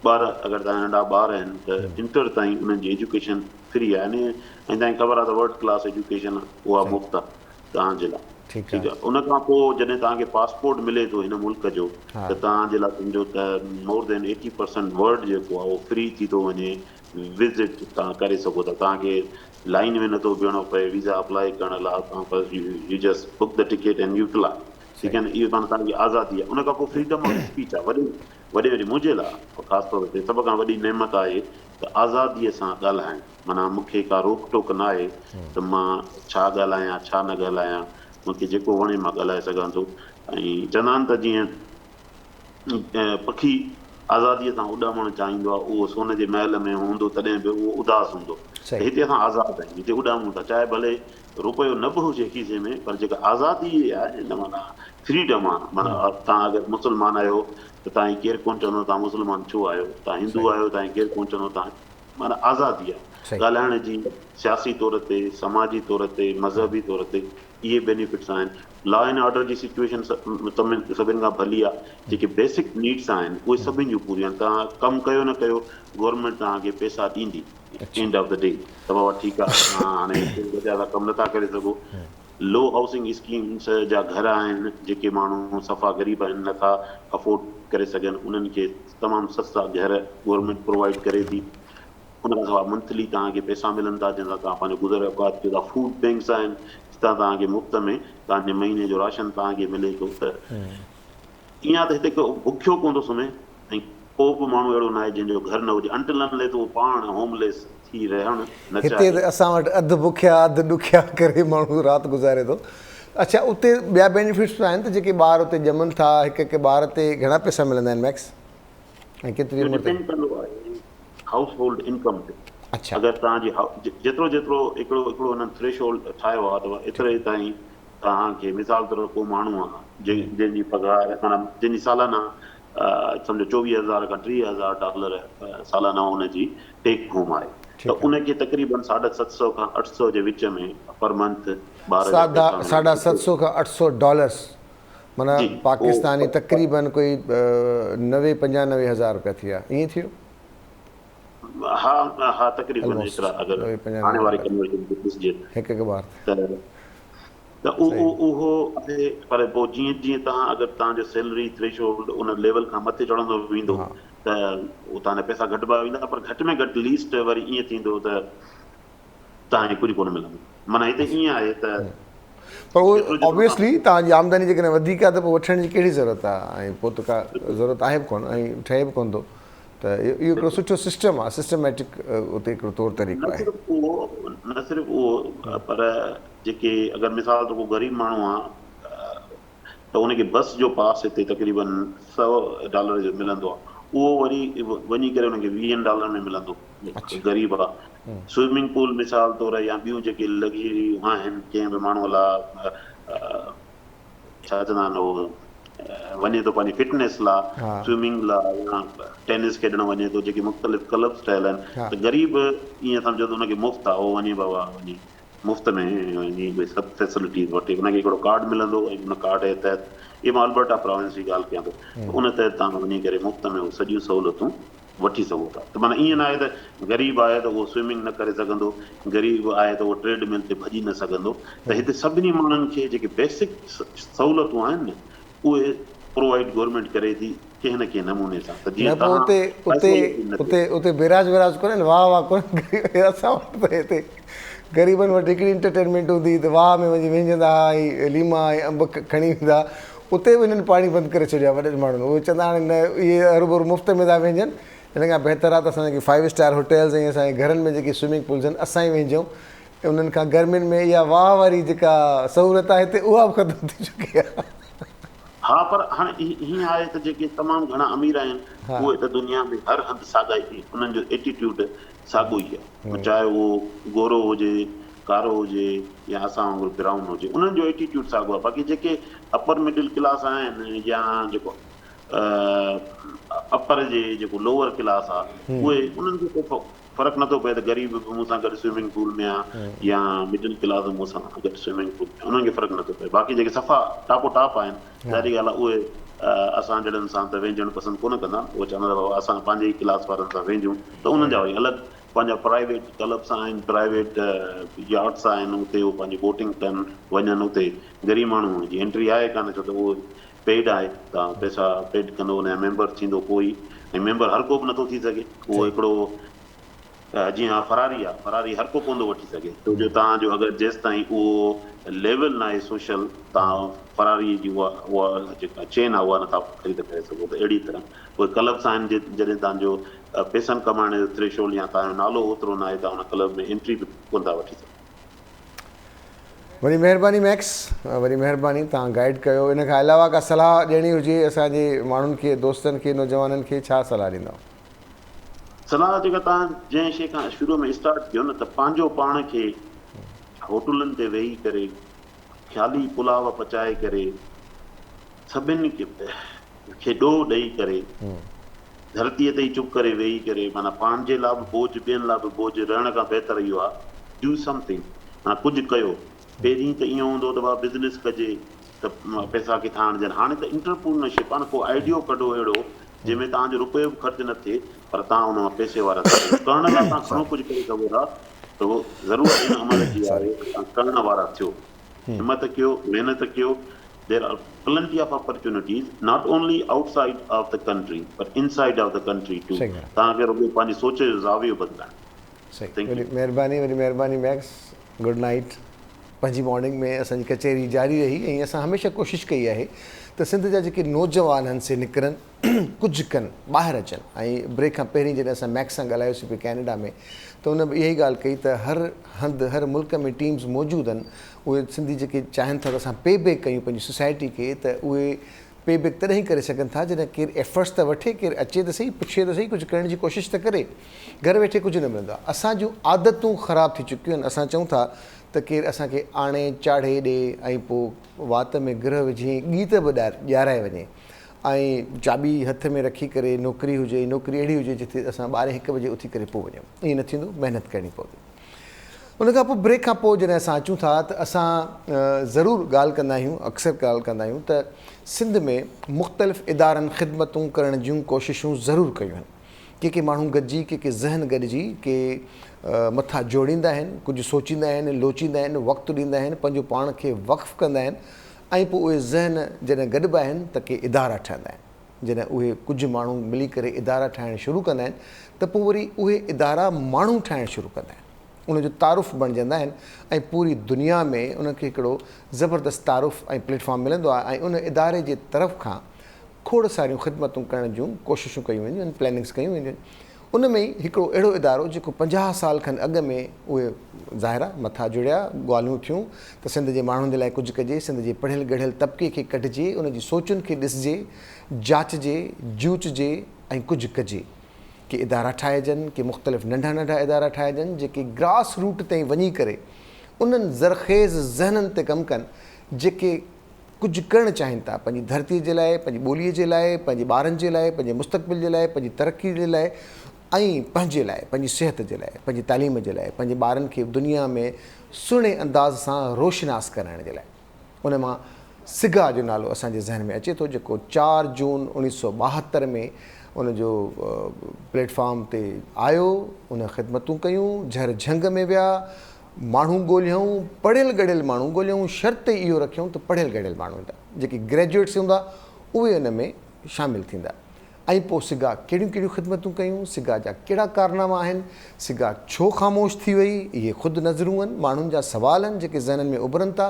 ॿार अगरि तव्हां नंढा ॿार आहिनि त इंटर ताईं उन्हनि जी एजुकेशन फ्री आहे ऐं तव्हांखे ख़बर आहे त वर्ल्ड क्लास एजुकेशन उहा सही मुफ़्त आहे तव्हांजे लाइ। ठीकु ठीकु आहे। आहे, उन खां पोइ जॾहिं तव्हांखे पासपोर्ट मिले थो हिन मुल्क जो हा त तव्हांजे लाइ सम्झो त मोर देन 80% वर्ल्ड जेको आहे उहो फ्री थी थो वञे। विज़िट तव्हां करे सघो था, तव्हांखे लाइन में नथो बीहणो पए वीज़ा अप्लाई करण लाइ, तव्हां बस you just book the ticket and utilize. सही ठीकु आहे न, इहो माना तव्हांजी आज़ादी आहे। उन खां पोइ फ्रीडम ऑफ स्पीच आहे, वॾी मुंहिंजे लाइ ख़ासि तौर ते सभ खां वॾी नेमत आहे त आज़ादीअ सां ॻाल्हाइणु। माना मूंखे का रोक टोक न आहे त मां छा ॻाल्हायां छा न ॻाल्हायां, मूंखे जेको वणे मां ॻाल्हाए सघां थो। ऐं चवंदा आहिनि त जीअं पखी आज़ादीअ सां उॾामणु चाहींदो आहे, उहो सोन जे महल में हूंदो तॾहिं बि उहो उदास हूंदो। त सही हिते असां आज़ादु आहियूं, हिते उॾामूं था, चाहे भले रुपयो न बि हुजे खीसे में, पर जेका आज़ादी आहे न माना फ्रीडम आहे। माना तव्हां अगरि मुस्लमान आहियो त तव्हांखे केरु कोन चवंदो तव्हां मुस्लमान छो आहियो, तव्हां हिंदू सही आहियो तव्हांखे केरु कोन चवंदो तव्हां, माना आज़ादी आहे सही ॻाल्हाइण जी। सियासी तौर ते, समाजी तौर ते, हा मज़हबी तौर ते इहे बेनिफिट्स आहिनि। लॉ एंड ऑर्डर जी सिचुएशन सभिनि खां भली आहे। जेके बेसिक नीड्स आहिनि उहे सभिनि जूं पूरियूं आहिनि। तव्हां कमु कयो न कयो, गवर्नमेंट तव्हांखे पैसा ॾींदी अच्छा एंड ऑफ द डे। त बाबा ठीकु आहे, तव्हां हाणे वॾा कमु नथा करे सघो, लो हाउसिंग स्कीम्स जा घर आहिनि जेके माण्हू सफ़ा ग़रीब आहिनि नथा अफोर्ड करे सघनि, उन्हनि खे तमामु सस्ता घर गवर्नमेंट प्रोवाइड करे थी। उन खां सवाइ मंथली तव्हांखे पैसा मिलनि था जंहिंसां तव्हां पंहिंजो गुज़र औकात कयो था। फूड बैंक्स आहिनि जितां तव्हांखे मुफ़्त में तव्हांजे महीने जो राशन तव्हांखे मिले थो। त ईअं आहे त हिते को बुखियो कोन थो सुम्हे, ऐं को बि माण्हू अहिड़ो न आहे जंहिंजो घर न हुजे, अंटिल अनलेस उहो पाण होमलेस थी रहणु न हिते चाहे। त असां वटि अधु बुखिया अधु ॾुखिया करे माण्हू राति गुज़ारे थो। अच्छा, उते ॿिया बेनिफिट्स बि आहिनि त जेके ॿार उते ॼमनि था, हिकु हिकु ॿार ते घणा पैसा मिलंदा आहिनि मैक्स, ऐं केतिरी इहो उमिरि ताईं? डिपेंड कंदो आहे हाउस होल्ड इनकम ते। अच्छा अगरि तव्हांजी जेतिरो जेतिरो हिकिड़ो हिकिड़ो हुननि थ्रेश होल्ड ठाहियो आहे त एतिरे ताईं तव्हांखे, मिसाल तौरु को माण्हू आहे जंहिंजी पघार माना जंहिंजी सालाना सम्झो $24,000 खां $30,000 सालाना हुनजी टेक होम आहे, त ठीकु आहे। उनखे तक़रीबन $750 खां $800 जे विच में पर मंथ ॿार जा साढा पैसा साढा मिलनि। 700 खां 800 डॉलर्स, माना जी पाकिस्तानी तक़रीबन कोई 90-95 हज़ार रुपया थी विया, ईअं थियो? हा हा तक़रीबन ऑलमोस्ट एतिरा अगरि 90-95 हाणे वारी हज़ार कन्वर्जन खे ॾिसिजे हिकु हिकु ॿार ते। त उहो आहे। पर पोइ जीअं जीअं तव्हां अगरि तव्हांजो सैलरी थ्रेश होल्ड उन लेवल खां मथे चढ़ंदो वेंदो हा त उहो तव्हांजा पैसा घटिजंदा वेंदा, पर घटि में घटि लीस्ट वरी ईअं थींदो त तव्हांखे कुझु कोन मिलंदो। माना हिते ईअं आहे त पर उहो जेतिरो जेतिरो ऑब्वियसली तव्हांजी आमदनी जेकॾहिं वधीक आहे त पोइ वठण जी कहिड़ी ज़रूरत आहे, ऐं पोइ त का ज़रूरत आहे बि कोन ऐं ठहे बि कोन थो। त इहो हिकिड़ो सुठो सिस्टम आहे, सिस्टमैटिक उते हिकिड़ो तौरु तरीक़ो आहे। न सिर्फ़ु उहो पर जेके अगरि मिसाल त को ग़रीब माण्हू आहे त उनखे बस जो पास हिते तक़रीबन $100 जो मिलंदो आहे, उहो वरी वञी करे उनखे $20 में मिलंदो। अच्छा ग़रीब आहे। स्विमिंग पूल मिसाल तौरु या ॿियूं जेके लग्जरियूं आहिनि कंहिं बि माण्हूअ लाइ, छा चवंदा आहिनि उहो, वञे थो पंहिंजी फिटनेस लाइ, हा स्विमिंग लाइ या टेनिस खेॾणु वञे थो, जेके मुख़्तलिफ़ क्लब्स ठहियल आहिनि, हा त ग़रीब ईअं सम्झो त हुनखे मुफ़्त आहे, उहो वञे बाबा वञी मुफ़्त में वञी भई सभु फैसिलिटीज़ वठे। हुनखे हिकिड़ो कार्ड मिलंदो ऐं हुन कार्ड जे तहत, इहे मां अल्बर्टा प्रोविंस जी ॻाल्हि कयां थो, त उन तहत तव्हां वञी करे मुफ़्त में उहे सॼियूं सहूलियतूं वठी सघो था। त माना ईअं न आहे त ग़रीब आहे त उहो स्विमिंग न करे सघंदो, ग़रीब आहे त उहो ट्रेडमिल ते भॼी न सघंदो। त हिते सभिनी माण्हुनि खे जेके बेसिक सहूलियतूं आहिनि न उहे प्रोवाइड गवर्नमेंट करे थी कंहिं न कंहिं नमूने सां। त जीअं न पोइ तव्हां उते उते न थियो। उते उते बिराज विराज कोन्हे, वाह वाह कोन्हे। असां वटि त हिते ग़रीबनि वटि हिकिड़ी इंटरटेनमेंट हूंदी त वाह में वञी विझंदा ऐं लीमा ऐं अंब खणी वेंदा। उते बि हिननि पाणी बंदि करे छॾियो आहे वॾनि माण्हुनि। उहे चवंदा हाणे न इहे हरूभरू मुफ़्त में था विझनि, हिन खां बहितर आहे त असां जेके 5 स्टार होटल्स ऐं असांजे घरनि में जेके स्विमिंग पूल्स आहिनि असां ई वेझूं, ऐं उन्हनि खां गर्मियुनि में इहा वाह वारी जेका सहूलियत आहे हिते उहा बि ख़तमु थी चुकी आहे। हा पर हाणे हीअं आहे त जेके तमामु घणा अमीर आहिनि हा उहे त दुनिया में हर हंधि साॻा ई, उन्हनि जो एटीट्यूड साॻियो ई आहे, चाहे उहो गोरो हुजे, कारो हुजे या असां वांगुरु ब्राउन हुजे, उन्हनि जो एटीट्यूड साॻियो आहे। बाक़ी जेके अपर मिडिल क्लास आहिनि या जेको अपर जे जेको लोअर क्लास आहे, उहे उन्हनि खे को फ़र्क़ु नथो पए त ग़रीब बि मूं सां गॾु स्विमिंग पूल में आहे या मिडिल क्लास मूं सां गॾु स्विमिंग पूल में, उन्हनि खे फ़र्क़ु नथो पए। बाक़ी जेके सफ़ा टापो टाप आहिनि, ज़ाहिरी ॻाल्हि आहे उहे असां जहिड़नि सां त वेझणु पसंदि कोन कंदा, उहे चवंदा बाबा असां पंहिंजे ई क्लास वारनि सां वेझूं, त उन्हनि जा वरी अलॻि पंहिंजा प्राइवेट क्लब्स आहिनि, प्राइवेट यार्ड्स आहिनि, उते उहे पंहिंजी बोटिंग कनि वञनि। उते ग़रीब माण्हू जी एंट्री आहे कान, छो त उहो पेड आहे, तव्हां पैसा पेड कंदो, उनजा मेंबर थींदो कोई, ऐं मेंबर हर को बि नथो थी सघे। उहो हिकिड़ो जीअं फरारी आहे, फरारी हर को कोन थो वठी सघे, छो जो तव्हांजो अगरि जेसि ताईं उहो लेवल न आहे सोशल, तव्हां फरारी जी उहा जेका चेन आहे उहा नथा ख़रीद करे सघो। त अहिड़ी तरह उहे क्लब्स आहिनि जॾहिं तव्हांजो पैसनि कमाइण जो थ्रेशोल्ड या तव्हांजो नालो ओतिरो न आहे, तव्हां हुन क्लब में एंट्री बि कोन था वठी सघो। वरी महिरबानी मैक्स, वरी महिरबानी, तव्हां गाइड कयो। इन खां अलावा का सलाह ॾियणी हुजे असांजे माण्हुनि खे, दोस्तनि खे, नौजवाननि खे, छा सलाह ॾींदव? सलाह जेका तव्हां जंहिं शइ खां शुरू में स्टार्ट कयो न, त पंहिंजो पाण खे होटलनि ते वेही करे ख़्याली पुलाव पचाए करे सभिनी खे ॾोह ॾेई करे धरतीअ ते ई चुप करे वेही करे, माना पाण जे लाइ बि बोझ, ॿियनि लाइ बि बोझ रहण खां बहितर इहो आहे डू समथिंग, माना कुझु कयो। पहिरीं त ईअं हूंदो त भाउ बिज़नेस कजे त पैसा किथां आणजनि, हाणे त इंटरप्रूनरशिप, पाण को आइडियो कढो अहिड़ो जंहिंमें तव्हांजो रुपयो बि ख़र्चु न थिए, पर तव्हां हुन मां पैसे वारा थियो। करण लाइ तव्हां घणो कुझु करे सघो था, त उहो ज़रूरत इन अमल जी आहे तव्हां करण वारा थियो, हिमत कयो, महिनत कयो। There are plenty of opportunities, not only outside of the country, but inside of the country too. तव्हांखे रुॻो पंहिंजी सोच जो ज़ावियो बदिलाइणु। वरी महिरबानी मैक्स, गुड नाइट। पंहिंजी मॉर्निंग में असांजी कचहरी जारी रही, ऐं असां हमेशह कोशिशि कई आहे त सिंध जा जेके नौजवान आहिनि से निकिरनि, कुझु कनि, ॿाहिरि अचनि। ऐं ब्रेक खां पहिरीं जॾहिं असां मैक्स सां ॻाल्हायोसीं पिए कैनेडा में, त हुन बि इहा ई ॻाल्हि कई त हर हंधि, हर मुल्क में टीम्स मौजूदु आहिनि। उहे सिंधी जेके चाहिनि था त असां पे बैक कयूं पंहिंजी सोसाइटी खे, त उहे पे बैक तॾहिं करे सघनि था जॾहिं केरु एफर्ट्स त वठे, केरु अचे त सही, पुछे त सही, कुझु करण जी कोशिशि त करे। घर वेठे कुझु न मिलंदो आहे। असां जूं आदतूं ख़राबु थी चुकियूं आहिनि। असां चऊं था त केरु असांखे आणे चाढ़े ॾे, ऐं पोइ वात में गिरह विझी गीत बि ॾियाराए वञे, ऐं चाबी हथ में रखी करे नौकिरी हुजे, नौकिरी अहिड़ी हुजे जिते असां 12-1 बजे उथी करे पोइ वञूं। ईअं न थींदो, महिनत करणी पवंदी। उन खां पोइ ब्रेक खां पोइ जॾहिं असां अचूं था त असां ज़रूरु ॻाल्हि कंदा आहियूं, अक्सर ॻाल्हि कंदा आहियूं त सिंध में मुख़्तलिफ़ इदारनि ख़िदमतूं करण जूं कोशिशूं ज़रूरु कयूं आहिनि। के माण्हू गॾिजी, के ज़हन गॾिजी, के मथां जोड़ींदा आहिनि, कुझु सोचींदा आहिनि, लोचींदा आहिनि, वक़्तु ॾींदा आहिनि, पंहिंजो पाण खे वक़्फ़ु कंदा आहिनि। ऐं पोइ उहे ज़हन जॾहिं गॾिबा आहिनि त के इदारा ठहंदा आहिनि। जॾहिं उहे कुझु माण्हू मिली करे इदारा ठाहिणु शुरू कंदा आहिनि, त पोइ वरी उहे इदारा माण्हू ठाहिणु शुरू कंदा आहिनि, उनजो तारुफ़ बणिजंदा आहिनि, ऐं पूरी दुनिया में उनखे हिकिड़ो ज़बरदस्त तारुफ़ ऐं प्लेटफॉर्म मिलंदो आहे। ऐं उन इदारे जे तरफ़ खां खोड़ सारियूं ख़िदमतूं करण जूं कोशिशूं कयूं वेंदियूं आहिनि, प्लैनिंग्स कयूं वेंदियूं आहिनि। उन में ई हिकिड़ो अहिड़ो इदारो जेको 50 साल खनि अॻु में उहे ज़ाहिरा मथां जुड़िया, ॻाल्हियूं थियूं त सिंध जे माण्हुनि जे लाइ कुझु कजे, सिंध जे पढ़ियल गढ़ियल तबिके खे कढिजे, उनजी सोचुनि खे ॾिसिजे, जाचिजे, जूचजे ऐं कुझु कजे। के इदारा ठाहिजनि, के मुख़्तलिफ़ नंढा नंढा इदारा ठाहिजनि जेके ग्रास रूट ताईं वञी करे उन्हनि ज़रख़ेज़ ज़हननि ते कमु कनि जेके कुझु करणु चाहिनि था पंहिंजी धरतीअ जे लाइ, पंहिंजी ॿोलीअ जे लाइ, पंहिंजे ॿारनि जे लाइ, पंहिंजे मुस्तक़बिल जे लाइ, पंहिंजी तरक़ी जे लाइ, ऐं पंहिंजे लाइ, पंहिंजी सिहत जे लाइ, पंहिंजी तालीम जे लाइ, पंहिंजे ॿारनि खे दुनिया में सुहिणे अंदाज़ सां रोशनास करण जे लाइ। उन मां सिगा जो नालो असांजे ज़हन में अचे थो, जेको 4 जून 1972 में उनजो प्लेटफॉर्म ते आयो। उन ख़िदमतूं कयूं, झर झंग में विया, माण्हू ॻोल्हियऊं, पढ़ियल गढ़ियल माण्हू ॻोल्हियऊं। शर्त इहो रखियऊं त पढ़ियल गढ़ियल माण्हू हूंदा, जेके ग्रेजुएट्स हूंदा उहे उन में शामिलु थींदा। ऐं पोइ सिगा कहिड़ियूं कहिड़ियूं ख़िदमतूं कयूं, सिगा जा कहिड़ा कारनामा आहिनि, सिगा छो ख़ामोश थी वई, इहे ख़ुदि नज़रूं आहिनि, माण्हुनि जा सवाल आहिनि जेके ज़हननि में उभरनि था,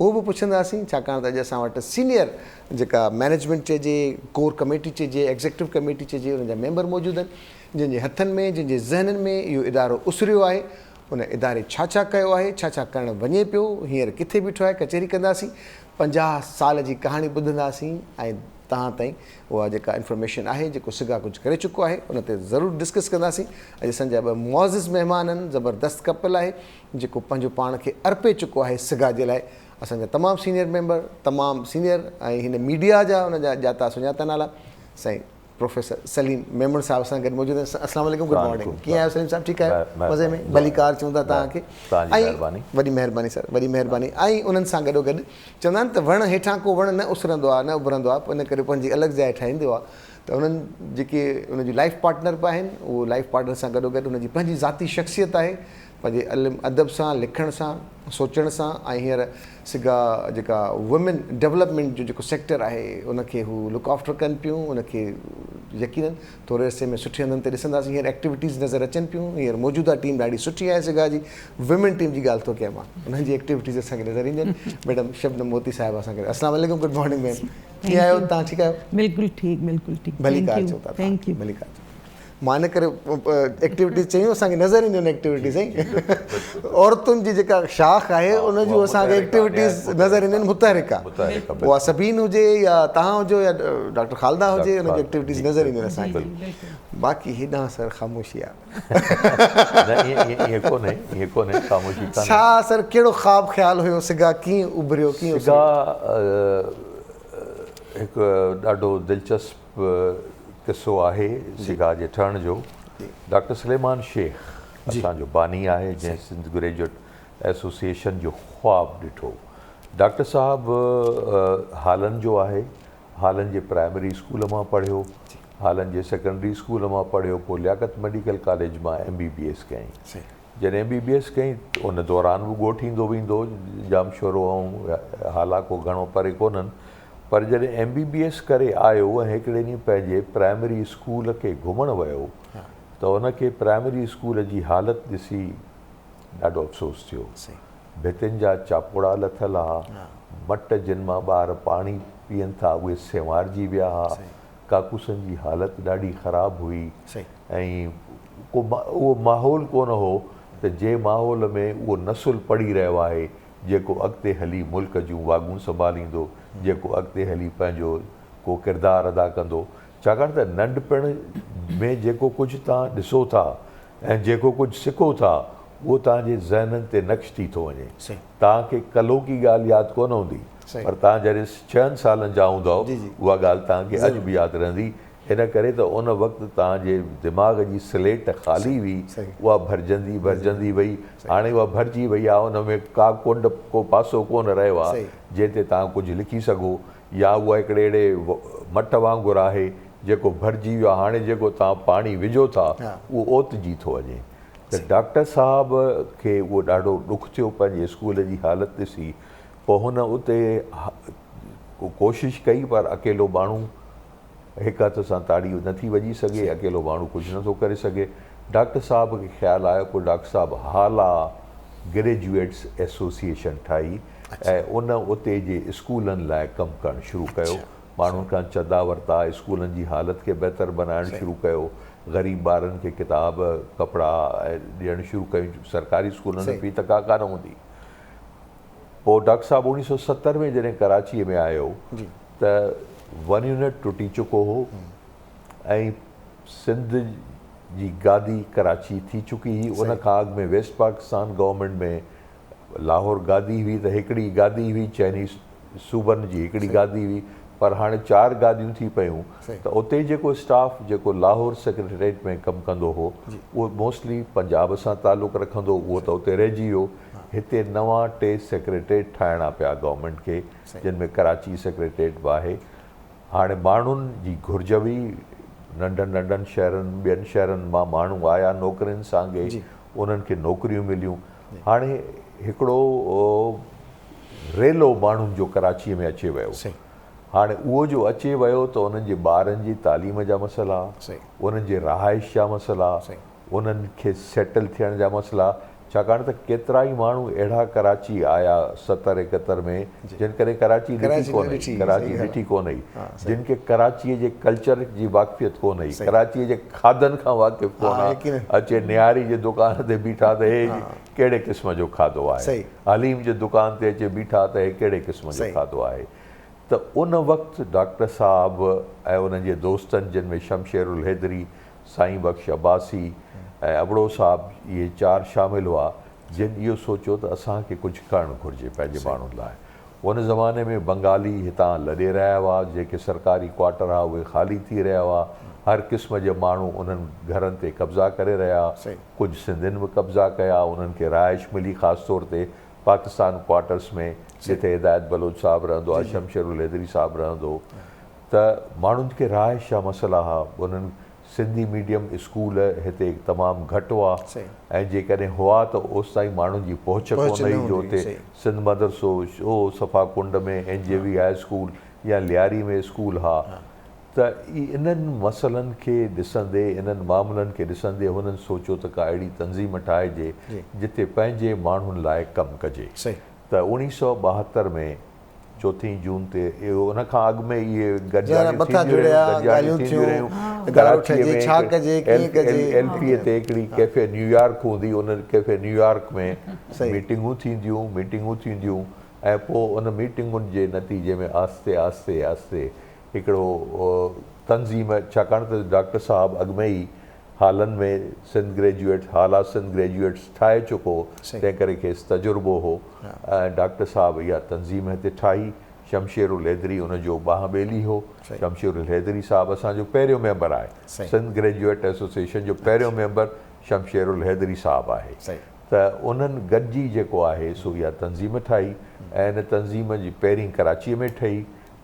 उहो बि पुछंदासीं। छाकाणि त अॼु असां वटि सीनियर जेका मैनेजमेंट चइजे, कोर कमेटी चइजे, एग्ज़ेक्टिव कमेटी चइजे, उन जा मेंबर मौजूदु आहिनि, जंहिंजे हथनि में, जंहिंजे ज़हननि में इहो इदारो उसरियो आहे। उन इदारे छा छा कयो आहे, छा छा करणु वञे पियो, हींअर किथे बीठो आहे, कचहरी कंदासीं, 50 साल जी कहाणी ॿुधंदासीं, ऐं तव्हां ताईं उहा जेका इंफॉर्मेशन आहे, जेको सिगा कुझु करे चुको आहे, उन ते ज़रूरु डिस्कस कंदासीं। अॼु असांजा 2 मुआज़िज़ महिमान आहिनि, ज़बरदस्त कपल आहे जेको पंहिंजो पाण खे अर्पे चुको आहे सिगा जे लाइ। असांजा तमामु सीनियर मेंबर, तमामु सीनियर, ऐं हिन मीडिया जा उन जा ॼाता सुञाता नाला। साईं प्रोफेसर सलीम मेमन साहब सां गॾु मौजूदु आहिनि। अस्सलाम वालेकुम, गुड मॉर्निंग, कीअं आहियो सलीम साहब? ठीकु आहियो, मज़े में? भली कार चऊं था तव्हांखे। वॾी महिरबानी सर, वॾी महिरबानी। ऐं उन्हनि सां गॾोगॾु चवंदा आहिनि त वण हेठां को वण न उसरंदो आहे, न उभरंदो आहे, इन करे पंहिंजी अलॻि जाइ ठाहींदो आहे। त उन्हनि जेके उनजी लाइफ पार्टनर बि आहिनि, उहो लाइफ पार्टनर सां गॾोगॾु उनजी पंहिंजी ज़ाती शख़्सियत आहे, पंहिंजे इल्मु अदब सां, लिखण सां, सोचण सां। ऐं हींअर सिगा जेका वुमेन डेवलपमेंट जो जेको सेक्टर आहे उनखे हू लुक आफ्टर कनि पियूं, उनखे यकीननि थोरे अरसे में सुठे हंधनि ते ॾिसंदासीं। हींअर एक्टिविटीज़ नज़र अचनि पियूं। हींअर मौजूदा टीम ॾाढी सुठी आहे सिगा जी, वुमेन टीम जी ॻाल्हि थो कयां मां, उन्हनि जी एक्टिविटीज़ असांखे नज़र ईंदियूं आहिनि। मैडम शबनम मोती साहिब असांखे अस्सलाम वालेकुम, गुड मॉर्निंग मैम, कीअं आहियो तव्हां? ठीकु आहियो? बिल्कुलु ठीकु, बिल्कुलु ठीकु। भली कार चओ था, थैंक यू। भली कार मां इन करे एक्टिविटीज़ चयूं, असांखे नज़र ईंदियूं आहिनि एक्टिविटीज़। ऐं औरतुनि जी जेका शाख आहे उन जूं असांखे एक्टिविटीज़ नज़र ईंदियूं आहिनि, मुतहरिका। उहा सभीन हुजे या तव्हां हुजो या डॉक्टर ख़ालदा हुजे, उनजी एक्टिविटीज़ नज़र ईंदियूं आहिनि असांखे। बाक़ी हेॾां सर ख़ामोशी आहे। छा सर कहिड़ो ख़्वाबु ख़्यालु हुयो सिगा, कीअं उभरियो, कीअं? सिगा हिकु ॾाढो दिलचस्प किसो आहे सिगा जे ठहण जो। डॉक्टर सलेमान शेख असांजो बानी आहे, जंहिं सिंध ग्रेजुएट एसोसिएशन जो ख़्वाबु ॾिठो। डॉक्टर साहिबु हालन जो आहे, हालन जे प्राइमरी स्कूल मां पढ़ियो, हालन जे सेकेंडरी स्कूल मां पढ़ियो, पोइ लियाकत मेडिकल कॉलेज मां MBBS कयईं। जॾहिं MBBS कयईं उन दौरान बि ॻोठु ईंदो वेंदो, जाम शोरो ऐं हालाको घणो परे कोन्हनि। पर जॾहिं MBBS करे आयो ऐं हिकिड़े ॾींहुं पंहिंजे प्राइमरी स्कूल खे घुमणु वियो त उनखे प्राइमरी स्कूल जी हालति ॾिसी ॾाढो अफ़सोस थियो। भितियुनि जा चापोड़ा लथल हुआ, मट जिन मां ॿार पाणी पीअनि था उहे सेंवारजी विया हुआ, काकूसनि जी हालति ॾाढी ख़राबु हुई। ऐं उहो माहौल कोन हो त जंहिं माहौल में उहो नसुल पढ़ी रहियो आहे जेको अॻिते हली मुल्क जूं वाॻूं संभालींदो, जेको अॻिते हली पंहिंजो को किरदारु अदा कंदो। छाकाणि त नंढपिण में जेको कुझु तव्हां ॾिसो था ऐं जेको कुझु सिखो था उहो तव्हांजे ज़हननि ते नक्श थी थो वञे। तव्हांखे कलो की ॻाल्हि यादि कोन हूंदी, पर तव्हां जॾहिं 6 सालनि जा हूंदव उहा ॻाल्हि तव्हांखे अॼु बि यादि रहंदी। इन करे त उन वक़्तु तव्हांजे दिमाग़ जी स्लेट ख़ाली हुई, उहा भरिजंदी वई। हाणे उहा भरिजी वई आहे, उन में का कुंड को पासो कोन रहियो आहे जंहिं ते तव्हां कुझु लिखी सघो, या उहा हिकिड़े अहिड़े मट वांगुरु आहे जेको भरिजी वियो आहे। हाणे जेको तव्हां पाणी विझो था उहो ओतिजी थो वञे। त डॉक्टर साहब खे उहो ॾाढो ॾुखु थियो पंहिंजे स्कूल जी हालति ॾिसी। पोइ हुन उते कोशिशि कई, पर अकेलो माण्हू हिकु हथ सां ताड़ी नथी वॼी सघे, अकेलो माण्हू कुझु नथो करे सघे। डॉक्टर साहब खे ख़्यालु आयो, पोइ डॉक्टर साहब हाला ग्रेजुएट्स एसोसिएशन ठाही ऐं उन उते जे स्कूलनि लाइ कमु करणु शुरू कयो। माण्हुनि खां चंदा वरिता, स्कूलनि जी हालति खे बहितर बनाइणु शुरू कयो, ग़रीब ॿारनि खे किताब कपिड़ा ॾियणु शुरू कयूं। सरकारी स्कूलनि में फ़ी तका कान हूंदी। पोइ डॉक्टर साहब 1970 में जॾहिं कराचीअ में आयो त 1 यूनिट टुटी चुको हो ऐं सिंध जी गादी कराची थी चुकी हुई। उन खां अॻु में वेस्ट पाकिस्तान गवर्नमेंट में लाहौर गादी हुई त हिकिड़ी गादी हुई, चइनी सूबनि जी हिकिड़ी गादी हुई, पर हाणे 4 गादियूं थी पियूं। त उते जेको स्टाफ जेको लाहौर सेक्रेटरेट में कमु कंदो हो उहो मोस्टली पंजाब सां तालुक़ु रखंदो, उहो त उते रहिजी वियो। हिते नवां 2 सेक्रेटरेट ठाहिणा पिया गवर्नमेंट खे, जिन में कराची सेक्रेटरेट बि आहे। हाणे माण्हुनि जी घुर्ज हुई, नंढनि शहरनि ॿियनि शहरनि मां माण्हू आया नौकरियुनि सांगे, उन्हनि खे नौकरियूं मिलियूं। हाणे हिकिड़ो रेलो माण्हुनि जो कराचीअ में अची वियो। हाणे उहो जो अचे वियो त उन्हनि जे ॿारनि जी तालीम जा मसइला, उन्हनि जे रहाइश जा मसइला, उन्हनि खे सेटल थियण जा मसइला। छाकाणि त केतिरा ई माण्हू अहिड़ा कराची आया 70-71 में जिन करे कराची ॾिठी कोन हुई, जिन खे कराचीअ जे कल्चर जी वाक़फ़ियत कोन हुई, कराचीअ जे खाधनि खां वाक़िफ़ कोन आहे। अचे नियारी जे दुकान ते बीठा त हे कहिड़े क़िस्म जो खाधो आहे, हलीम जे दुकान ते अचे बीठा त हे कहिड़े क़िस्म जो खाधो आहे। त उन वक़्तु डॉक्टर साहब ऐं उन्हनि जे दोस्तनि जिन में शमशेरुल हैदरी, साईं बख्श अब्बासी ऐं अबड़ो साहब, इहे 4 शामिल हुआ जिन इहो सोचियो त असांखे कुझु करणु घुरिजे पंहिंजे माण्हुनि लाइ। उन ज़माने में बंगाली हितां लॾे रहिया हुआ, जेके सरकारी क्वार्टर हुआ उहे ख़ाली थी रहिया हुआ, हर क़िस्म जे माण्हू उन्हनि घरनि ते कब्ज़ा करे रहिया, कुझु सिंधियुनि बि कब्ज़ा कया, उन्हनि खे रहाइश मिली ख़ासि तौर ते पाकिस्तान क्वार्टर्स में, जिते हिदायत बलोच साहिबु रहंदो आहे, शमशेरुल हैदरी साहिबु रहंदो, त माण्हुनि खे रहाइश जा मसइला हुआ। उन्हनि सिंधी मीडियम स्कूल हिते तमामु घटि हुआ, ऐं जेकॾहिं हुआ त ओसि ताईं माण्हुनि जी पहुच कोन हुई जो हुते सिंध मदरसो हो, सफ़ा कुंड में NJV हाई स्कूल या लियारी में स्कूल हा। त इन्हनि मसइलनि खे ॾिसंदे, इन्हनि मामलनि खे ॾिसंदे हुननि सोचियो त का अहिड़ी तंज़ीम ठाहिजे जिते पंहिंजे माण्हुनि लाइ कमु कजे। त 1972 में 4 जून ते इहो उन खां अॻु में इहे गॾिजाणियूं थींदियूं रहियूं। कराचीअ में LPA ते हिकिड़ी कैफ़े न्यूयॉर्क हूंदी, उन कैफ़े न्यूयॉर्क में मीटिंगूं थींदियूं ऐं पोइ उन मीटिंगुनि जे नतीजे में आस्ते आस्ते आस्ते हिकिड़ो तंज़ीम, छाकाणि त डॉक्टर साहिबु अॻु में ई हालनि में सिंध ग्रेजुएट्स ठाहे चुको, तंहिं करे खेसि तजुर्बो हो, ऐं डॉक्टर साहिबु इहा तंज़ीम हिते ठाही। शमशेरुल हैदरी उनजो ॿाहबेली हो। शमशेरुल हैदरी साहिबु असांजो पहिरियों मेंबर आहे, सिंध ग्रेजुएट एसोसिएशन जो पहिरियों मेंबर शमशेरुल हैदरी साहिबु आहे। त उन्हनि गॾिजी जेको आहे सो इहा तंज़ीम ठाही, ऐं इन तंज़ीम जी पहिरीं कराचीअ में ठही,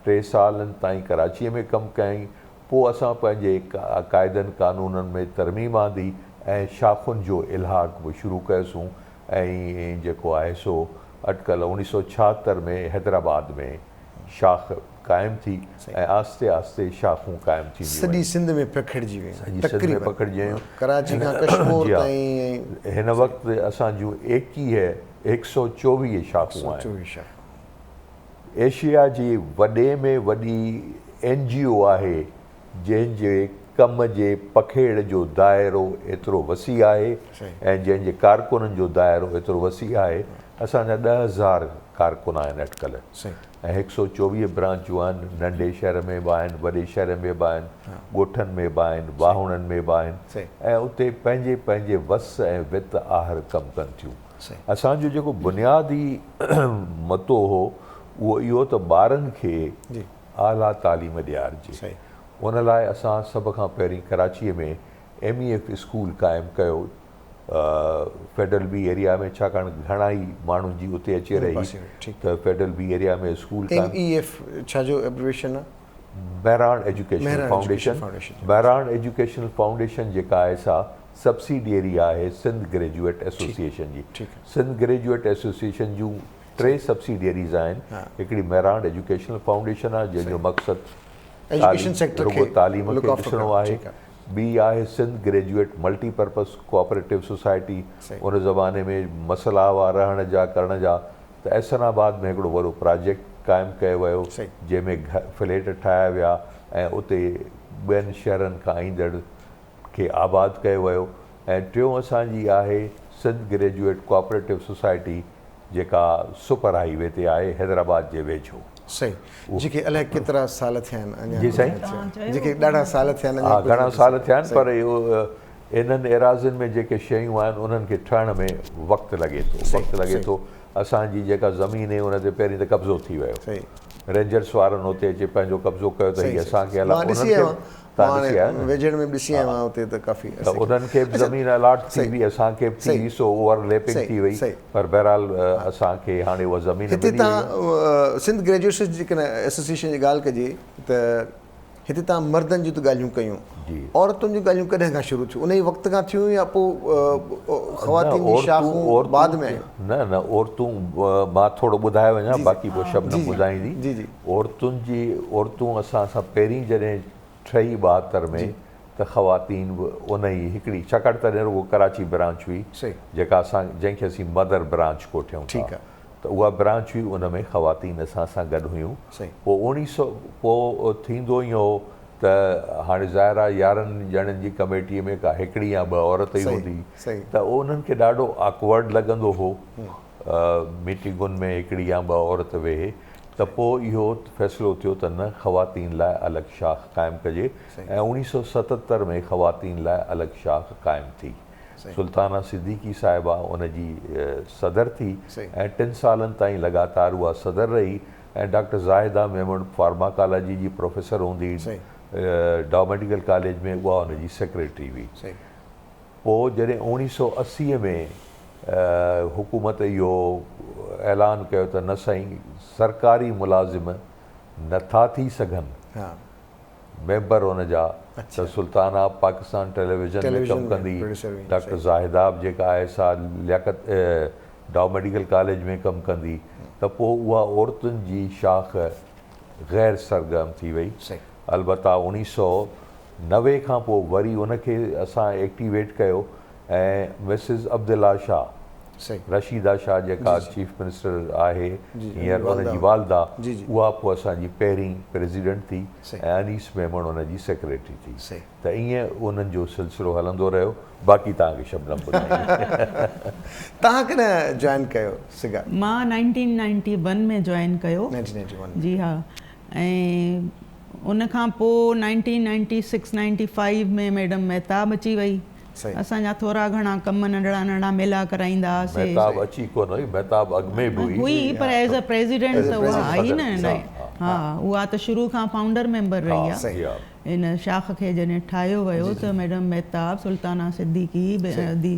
3 सालनि ताईं कराचीअ में कमु कयईं। पोइ असां पंहिंजे क़ाइदनि कानूननि में तरमीम आंदी ऐं शाख़ुनि जो इल्हाक़ बि शुरू कयोसीं, ऐं जेको आहे सो अटकल 1976 में हैदराबाद में शाख़ क़ाइमु थी, ऐं आस्ते आस्ते शाख़ूं क़ाइमु थी सॼी सिंध में पखिड़िजी वियूं। कराची खां कश्मीर ताईं हिन वक़्तु असांजूं 124 शाख़ूं आहिनि। एशिया जी वॾे में वॾी NGO आहे जंहिंजे कम जे पखेड़ जो दाइरो एतिरो वसी आहे ऐं जंहिंजे कारकुननि जो दाइरो एतिरो वसी आहे। असांजा 10,000 कारकुन आहिनि अटकल, ऐं 124 ब्रांचूं आहिनि। नंढे शहर में बि आहिनि, वॾे शहर में बि आहिनि, ॻोठनि में बि आहिनि, वाहुणनि में बि आहिनि, ऐं उते पंहिंजे पंहिंजे वस ऐं वित आहर कमु कनि थियूं। असांजो जेको बुनियादी मतो हो उहो इहो त ॿारनि खे आला तालीम ॾियारिजे। उन लाइ असां सभ खां पहिरीं कराचीअ में MEF स्कूल क़ाइमु कयो, फेडरल बी एरिया में, छाकाणि घणा ई माण्हुनि जी उते अचे रही, त फेडरल बी एरिया में स्कूल MEF छाजो एब्रिविएशन आहे? बहरान एजुकेशनल फाउंडेशन। बहरान एजुकेशनल फाउंडेशन जेका आहे सा सब्सिडियरी आहे सिंध ग्रेजुएट एसोसिएशन जी। सिंध ग्रेजुएट एसोसिएशन जूं 3 सब्सिडियरीज़ आहिनि। हिकिड़ी बहरान एजुकेशनल फाउंडेशन आहे जंहिंजो मक़सदु रुगो तालीम खे ॾिसणो आहे। ॿी आहे Sindh graduate multipurpose cooperative society. उन ज़माने में मसइला हुआ रहण जा करण जा, त एहसनाबाद में हिकिड़ो वॾो प्रोजेक्ट क़ाइमु कयो वियो जंहिंमें फ्लैट ठाहिया विया ऐं उते ॿियनि शहरनि खां ईंदड़ खे आबाद कयो वियो। ऐं टियों असांजी आहे सिंध ग्रेजुएट कोऑपरेटिव सोसाइटी जेका सुपर हाईवे ते आहे हैदराबाद जे वेझो। जेके अलाए केतिरा साल थिया आहिनि। जी साईं, जेके ॾाढा साल थिया आहिनि। हा, घणा साल थिया आहिनि, पर इहो इन्हनि एराज़ियुनि में जेके शयूं आहिनि उन्हनि खे ठहण में वक़्तु लॻे थो। असांजी जेका ज़मीन आहे उन ते पहिरीं त कब्ज़ो थी वियो, रेंजर्स वारनि उते अची पंहिंजो कब्ज़ो कयो त हीअ असांखे उन्हनि खे बि ज़मीन अलाट थी हुई, असांखे बि थी, सो ओवरलैपिंग थी वई, पर बहरहाल असांखे हाणे उहा ज़मीन हिते तव्हां सिंध ग्रेजुएशन जेकॾहिं एसोसिएशन जी ॻाल्हि कजे त हिते तव्हां मर्दनि जूं त ॻाल्हियूं कयूं, औरतुनि जूं ॻाल्हियूं कॾहिं खां शुरू थियूं? उन ई वक़्त खां थियूं या पोइ ख़वातीन जी शाख़ूं बाद में? न, औरतूं मां थोरो ॿुधाए वञा, बाक़ी पोइ शबनम ॿुधाईंदी। औरतूं असां सां पहिरीं जॾहिं ठही 72 में, त ख़वातीन बि उन ई हिकिड़ी, छाकाणि तॾहिं रुगो कराची ब्रांच हुई जेका जंहिंखे असीं मदर ब्रांच कोठियूं, त उहा ब्रांच हुई, उन में ख़वातीन असां सां गॾु हुयूं। पोइ 1900 पोइ थींदो ई हो त हाणे ज़ाहिर आहे 11 ॼणनि जी कमेटीअ में का हिकिड़ी या 2 औरत ई हूंदी, त उन्हनि खे ॾाढो ऑकवर्ड लॻंदो हो मीटिंगुनि में हिकिड़ी या 2 औरत वेहे। त पोइ इहो फ़ैसिलो थियो त न, ख़वातीन लाइ अलॻि शाख़ क़ाइमु कजे, ऐं 1977 में ख़वातीन लाइ अलॻि शाख़ क़ाइमु थी। सुल्ताना सिद्दीकी साहिबा उनजी सदर थी सही। ऐं 3 सालनि ताईं लगातार उहा सदर रही ऐं डॉक्टर ज़ाहिदा मेमन फार्माकोलॉजी जी प्रोफेसर हूंदी सही। डॉ मेडिकल कॉलेज में उहा उनजी सेक्रेटरी हुई। सही। पोइ जॾहिं 1980 में हुकूमत इहो ऐलान कयो त न साईं सरकारी मुलाज़िम नथा थी सघनि हा मेंबर हुन जा, त सुल्ताना पाकिस्तान टेलीविज़न में कमु कंदी, डॉक्टर ज़ाहिदा जेका आहे सा लियाकत डॉ मेडिकल कॉलेज में कमु कंदी, त पोइ उहा औरतुनि जी शाख गैर सरगर्म थी वई। अलबत्ता 1990 खां पोइ वरी उनखे असां एक्टिवेट कयो ऐं मिसिस अब्दुल्ला शाह, रशीदा शाह जेका चीफ मिनिस्टर आहे हींअर उनजी वालदा, उहा पोइ असांजी पहिरीं प्रेसिडेंट थी ऐं अनीस मेमन उनजी सेक्रेटरी थी। त ईअं उन्हनि जो सिलसिलो हलंदो रहियो। बाक़ी तव्हांखे शब्दम ॿुधाईंदी। तव्हां कॾहिं जॉइन कयो सिगा? मां 1991 में जॉइन कयो। 1991 जी हा। ऐं उन खां पोइ 1996-95 में मैडम महताब अची वई। असांजा थोरा घणा कम नंढड़ा नंढड़ा मेला कराईंदा हुआसीं। महताब अची कोन हुई, महताब अॻु में बि हुई पर एज़ अ प्रेसिडेंट त उहा आई न। हा उहा त शुरू खां फाउंडर मेंबर रही आहे। इन शाख खे जॾहिं ठाहियो वियो त मैडम महताब, सुल्ताना सिद्दीकी, दी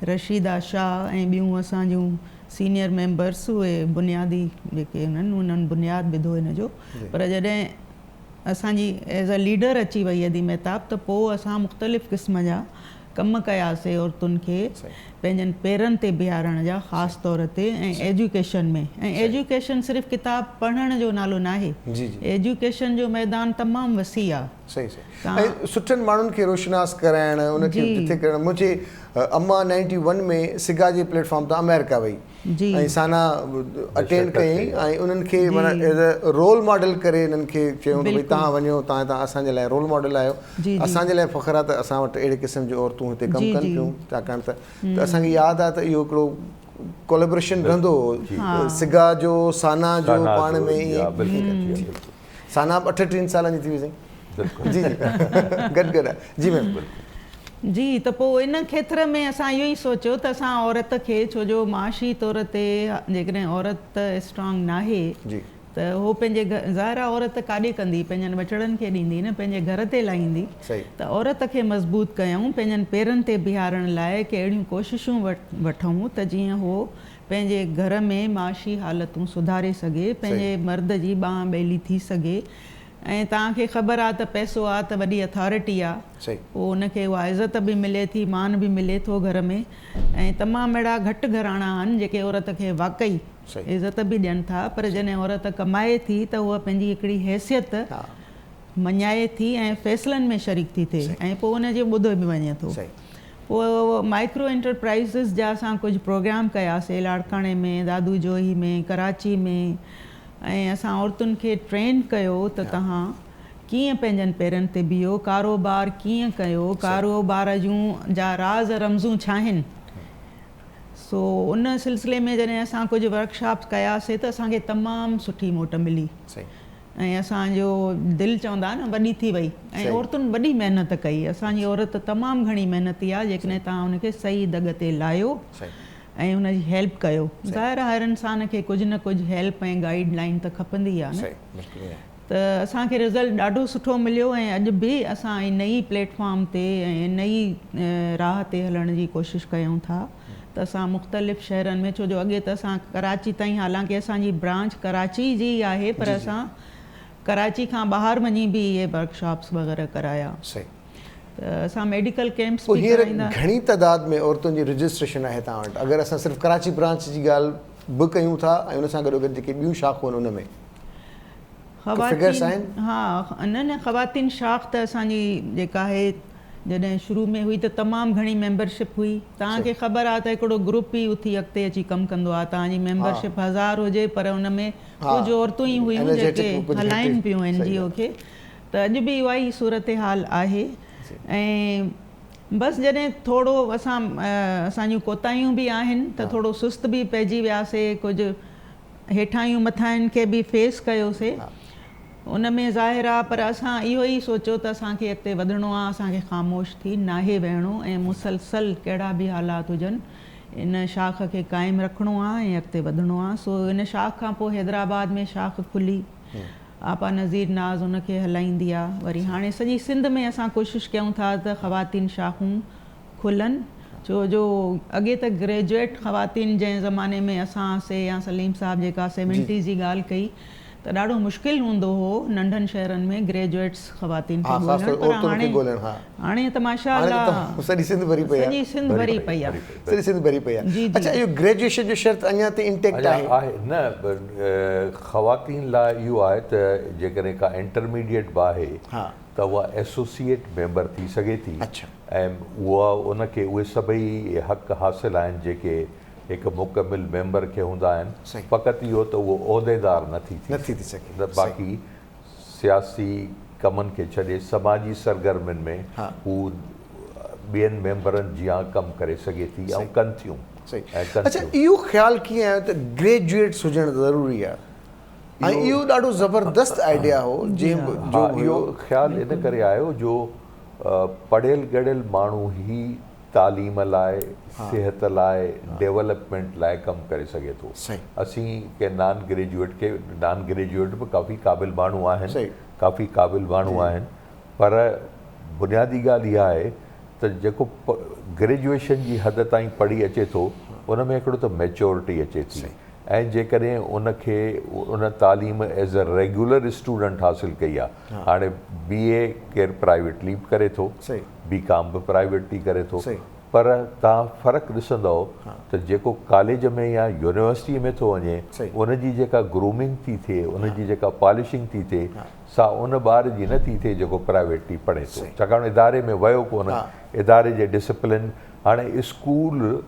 रशीदा शाह ऐं ॿियूं असांजूं सीनियर मेंबर्स उहे बुनियादी जेके उन्हनि बुनियादु विधो हिन जो। पर जॾहिं असांजी एज़ अ लीडर अची वई अदी महताब त पोइ असां मुख़्तलिफ़ क़िस्म जा कम कयासीं औरतुनि खे पंहिंजनि पेरनि ते बीहारण जा, ख़ासि तौर ते ऐं एजुकेशन में। ऐं एजुकेशन सिर्फ़ु किताब पढ़ण जो नालो न आहे, एजुकेशन जो मैदान तमामु वसी आहे। सही सही। ऐं सुठनि माण्हुनि खे रोशनास कराइण, उनखे जिथे करणु। मुंहिंजे अम्मा 91 में सिगा जे प्लेटफॉर्म तां अमेरिका वई ऐं साना अटेंड कयईं ऐं उन्हनि खे माना एज़ अ रोल मॉडल करे इन्हनि खे चयूं त भई तव्हां वञो, तव्हां असांजे लाइ रोल मॉडल आहियो। असांजे लाइ फ़ख़्रु आहे त असां वटि अहिड़े क़िस्म जूं औरतूं हिते कमु कनि पियूं, छाकाणि त असांखे यादि आहे त इहो हिकिड़ो कोलेबोरेशन रहंदो हो सिगा जो, साना जो पाण में। ईअं साना 38 सालनि जी थी वई। जी गॾु आहे। जी मैम। जी त पोइ इन खेत्र में असां इहो ई सोचियो त असां औरत खे, छो जो माशी तौर ते जेकॾहिं औरत स्ट्रॉन्ग न आहे त उहो पंहिंजे ज़ाहिर आहे औरत काॾे कंदी, पंहिंजनि बचड़नि खे ॾींदी न, पंहिंजे घर ते लाहींदी। त औरत खे मज़बूत कयूं, पंहिंजनि पेरनि ते बीहारण लाइ के अहिड़ियूं कोशिशूं वठूं त जीअं उहो पंहिंजे घर में माशी हालतूं सुधारे सघे, पंहिंजे मर्द जी बांह ॿेली थी सघे। ऐं तव्हांखे ख़बर आहे त पैसो आहे त वॾी अथॉरिटी आहे, पोइ उनखे उहा इज़त बि मिले थी, मान बि मिले थो घर में। ऐं तमामु अहिड़ा घटि घराना आहिनि जेके औरत खे वाक़ई इज़त बि ॾियनि था, पर जॾहिं औरत कमाए थी त उहा पंहिंजी हिकिड़ी हैसियत मञाए थी ऐं फ़ैसिलनि में शरीक थी थिए ऐं पोइ उनजो ॿुधो बि वञे थो। पोइ माइक्रो एंटरप्राइज़िस जा असां कुझु प्रोग्राम कयासीं लाड़काणे में, दादू जोही में, कराची में। ऐं असां औरतुनि खे ट्रेन कयो त तव्हां कीअं पंहिंजनि पेरनि ते बीहो, कारोबार कीअं कयो, कारोबार जूं जा राज़ रमज़ूं छा आहिनि। सो उन सिलसिले में जॾहिं असां कुझु वर्कशॉप्स कयासीं त असांखे तमामु सुठी मोट मिली ऐं असांजो दिलि चवंदा न वॾी थी वई। ऐं औरतुनि वॾी महिनत कई। असांजी औरत तमामु घणी महिनती आहे, जेकॾहिं तव्हां उनखे सही दॻ ते लाहियो ऐं हुनजी हेल्प कयो। ज़ाहिर हर इंसान खे कुझु न कुझु हेल्प ऐं गाइडलाइन त खपंदी आहे न। त असांखे रिज़ल्ट ॾाढो सुठो मिलियो ऐं अॼु बि असां नई प्लेटफॉर्म ते ऐं नई राह ते हलण जी कोशिशि कयूं था। त असां मुख़्तलिफ़ शहरनि में, छो जो अॻे त असां कराची ताईं, हालांकि असांजी ब्रांच कराची जी आहे, पर असां कराची खां ॿाहिरि वञी बि इहे वर्कशॉप्स वग़ैरह कराया। त असां मेडिकल कैंप्स बि कराईंदा। घणी तइदाद में औरतुनि जी रजिस्ट्रेशन आहे तव्हां वटि? अगरि असां सिर्फ़ु कराची ब्रांच जी ॻाल्हि बि कयूं था ऐं उन सां गॾोगॾु जेके ॿियूं शाखूं आहिनि उन में हा न ख़वातीन शाख त असांजी जेका आहे जॾहिं शुरू में हुई त तमामु घणी मेंबरशिप हुई। तव्हांखे ख़बर आहे त हिकिड़ो ग्रुप ई उथी अॻिते अची कमु कंदो आहे। तव्हांजी मेंबरशिप 1000 हुजे पर उन में कुझु औरतूं ई हुयूं जेके हलाइनि पियूं NGO खे। त अॼु बि उहा ई सूरत हाल आहे। ऐं बसि जॾहिं थोरो असांजूं कोताहियूं बि आहिनि त थोरो सुस्त बि पइजी वियासीं, कुझु हेठायूं मथाइनि खे बि फेस कयोसीं। उन में ज़ाहिर आहे, पर असां इहो ई सोचियो त असांखे अॻिते वधिणो आहे, असांखे ख़ामोश थी नाहे वेहणो ऐं मुसलसल कहिड़ा बि हालात हुजनि इन शाख खे क़ाइमु रखिणो आहे ऐं अॻिते वधिणो आहे। सो इन शाख खां पोइ हैदराबाद में शाख खुली, आपा नज़ीर नाज़ उनखे हलाईंदी आहे। वरी हाणे सॼी सिंध में असां कोशिशि कयूं था त ख़वातीन शाखूं खुलनि, छो जो अॻे त ग्रेजुएट ख़वातीन जंहिं ज़माने में असां से या सलीम साहब जेका 70 जी ॻाल्हि कई त ॾाढो मुश्किल हूंदो हो नंढनि शहरनि में ग्रेजुएट्स ख़वातीन खे ॻोल्हणु, पर हाणे त माशाअल्लाह सॼी सिंध भरी पई आहे। सॼी सिंध भरी पई आहे। सॼी सिंध भरी पई आहे। अच्छा, इहो ग्रेजुएशन जो शर्त अञा ताईं इंटेक्ट आहे? न, ख़वातीन लाइ इहो आहे त जेकॾहिं का इंटरमीडिएट बि आहे त उहा एसोसिएट मेंबर थी सघे थी। ऐं उहा उनखे उहे सभई हक़ हासिल आहिनि जेके हिकु मुकमिल मेंबर खे हूंदा आहिनि। फ़क़ति इहो त उहो उहिदेदार नथी थी सघे। बाक़ी सियासी कमनि खे छॾे समाजी सरगर्मियुनि में हू ॿियनि मेंबरनि जीअं कमु करे सघे थी ऐं कनि थियूं। अच्छा, इहो ख़्यालु कीअं आयो त ग्रेजुएट्स हुजणु ज़रूरी आहे? ऐं इहो ॾाढो ज़बरदस्त आइडिया हो जो इहो ख़्यालु इन करे आयो जो पढ़ियल गढ़ियल माण्हू ई तालीम लाइ, सिहत लाइ, डेवलपमेंट लाइ कमु करे सघे थो। असीं के नॉन ग्रेजुएट बि काफ़ी क़ाबिल माण्हू आहिनि, पर बुनियादी ॻाल्हि इहा आहे त जेको ग्रेजुएशन जी हद ताईं पढ़ी अचे थो उन में हिकिड़ो त मैच्योरिटी अचे थी, ऐं जेकॾहिं उनखे उन तालीम एज़ अ रेगुलर स्टूडेंट हासिलु कई आहे, हाणे BA केरु प्राइवेटली बि करे थो, BCom बि प्राइवेटली करे थो, पर तव्हां फ़र्क़ु ॾिसंदव त जेको कॉलेज में या यूनिवर्सिटी में थो वञे उनजी जेका ग्रूमिंग थी थिए, उनजी जेका पॉलिशिंग थी थिए, सा उन ॿार जी न थी थिए जेको प्राइवेटली पढ़े थो, छाकाणि इदारे में वियो कोन, इदारे जे डिसिप्लिन। हाणे स्कूल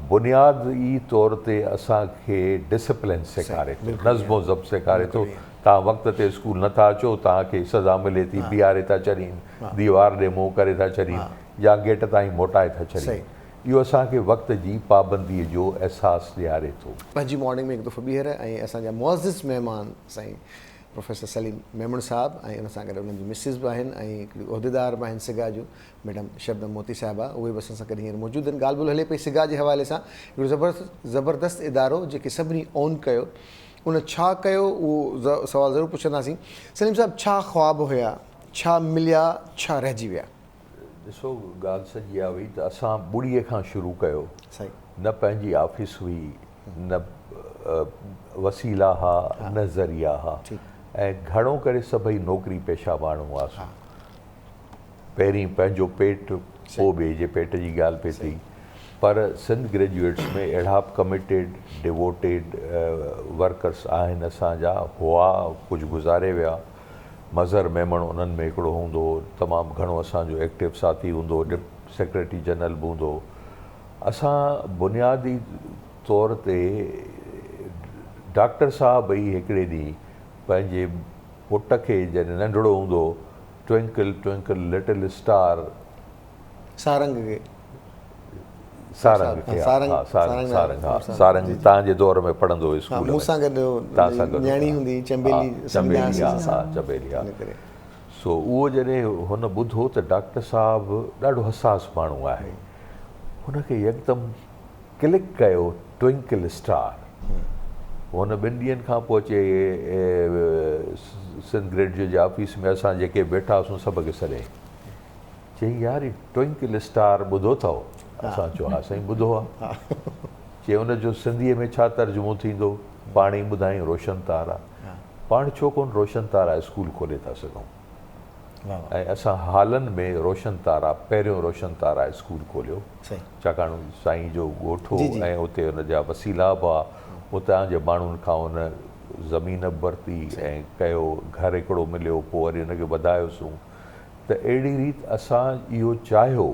बुनियादी तौर ते असांखे डिसिप्लिन सेखारे थो, नज़्मो ज़ब्त सेखारे थो। तव्हां वक़्त ते स्कूल नथा अचो, तव्हांखे सज़ा मिले थी, बीहारे था छॾीनि, दीवार ॾे मुंहुं करे था छॾीनि या गेट ताईं मोटाए था छॾीनि। इहो असांखे वक़्त जी पाबंदीअ जो अहसासु ॾियारे थो। पंहिंजी मॉर्निंग में हिकु दफ़ो ॿीहर ऐं असांजा मुअज़्ज़िज़ महिमान साईं प्रोफेसर सलीम मेमण साहब ऐं उन सां गॾु उन्हनि जी मिसिस बि आहिनि ऐं हिकिड़ी उहिदेदार बि आहिनि सिगा जूं, मैडम शबनम मोती साहिबा, उहे बि असां सां गॾु हींअर मौजूदु आहिनि। ॻाल्हि ॿोल हले पई सिगा जे हवाले सां, हिकिड़ो ज़बरदस्त इदारो जेके सभिनी ऑन कयो, उन छा कयो उहो सवाल ज़रूरु पुछंदासीं। सलीम साहिबु, छा ख़्वाब हुया, छा मिलिया, छा रहिजी विया? ॾिसो, ॻाल्हि सॼी इहा हुई त असां ॿुड़ीअ खां शुरू कयो, न पंहिंजी ऑफिस हुई, न वसीला हुआ, न ज़रिया हुआ, ऐं घणो करे सभई नौकिरी पेशा माण्हू हुआसीं। पहिरीं पंहिंजो पेटु, पोइ ॿिए जे पेट जी ॻाल्हि पई थी, पर सिंध ग्रेजुएट्स में अहिड़ा कमिटेड डिवोटेड वर्कर्स आहिनि असांजा, हुआ, कुझु गुज़ारे विया। मज़हर मेमण उन्हनि में हिकिड़ो हूंदो हो, तमामु घणो असांजो एक्टिव साथी हूंदो, सेक्रेटरी जनरल बि हूंदो। असां बुनियादी तौर ते डॉक्टर साहब ई हिकिड़े ॾींहुं पंहिंजे पुट खे जॾहिं नंढड़ो हूंदो, twinkle twinkle little star, Sarang तव्हांजे दौर में पढ़ंदो हुयो स्कूल में, चमेली। सो उहो जॾहिं हुन ॿुधो त डॉक्टर साहबु ॾाढो हसास माण्हू आहे, हुनखे यकदमि क्लिक कयो ट्विंकल स्टार। हुन 2 ॾींहंनि खां पोइ अचे सिंध ग्रेजुएट जे ऑफिस में, असां जेके वेठा हुआसीं सभु खे सॾे चई, यार ट्विंकल स्टार ॿुधो अथव? असां चयो, हा साईं ॿुधो आहे। चई, हुनजो सिंधीअ में छा तर्जुमो थींदो? पाण ई ॿुधाई, रोशन तारा। पाण छो कोन रोशन तारा स्कूल खोले था सघूं? ऐं असां हालनि में रोशन तारा, पहिरियों रोशन तारा स्कूल खोलियो, छाकाणि साईं जो ॻोठो ऐं उते हुनजा वसीला बि हुआ। उतां जे माण्हुनि खां हुन ज़मीन बि वरिती ऐं कयो, घर हिकिड़ो मिलियो, पोइ वरी हुनखे वधायोसीं। त अहिड़ी रीति असां इहो चाहियो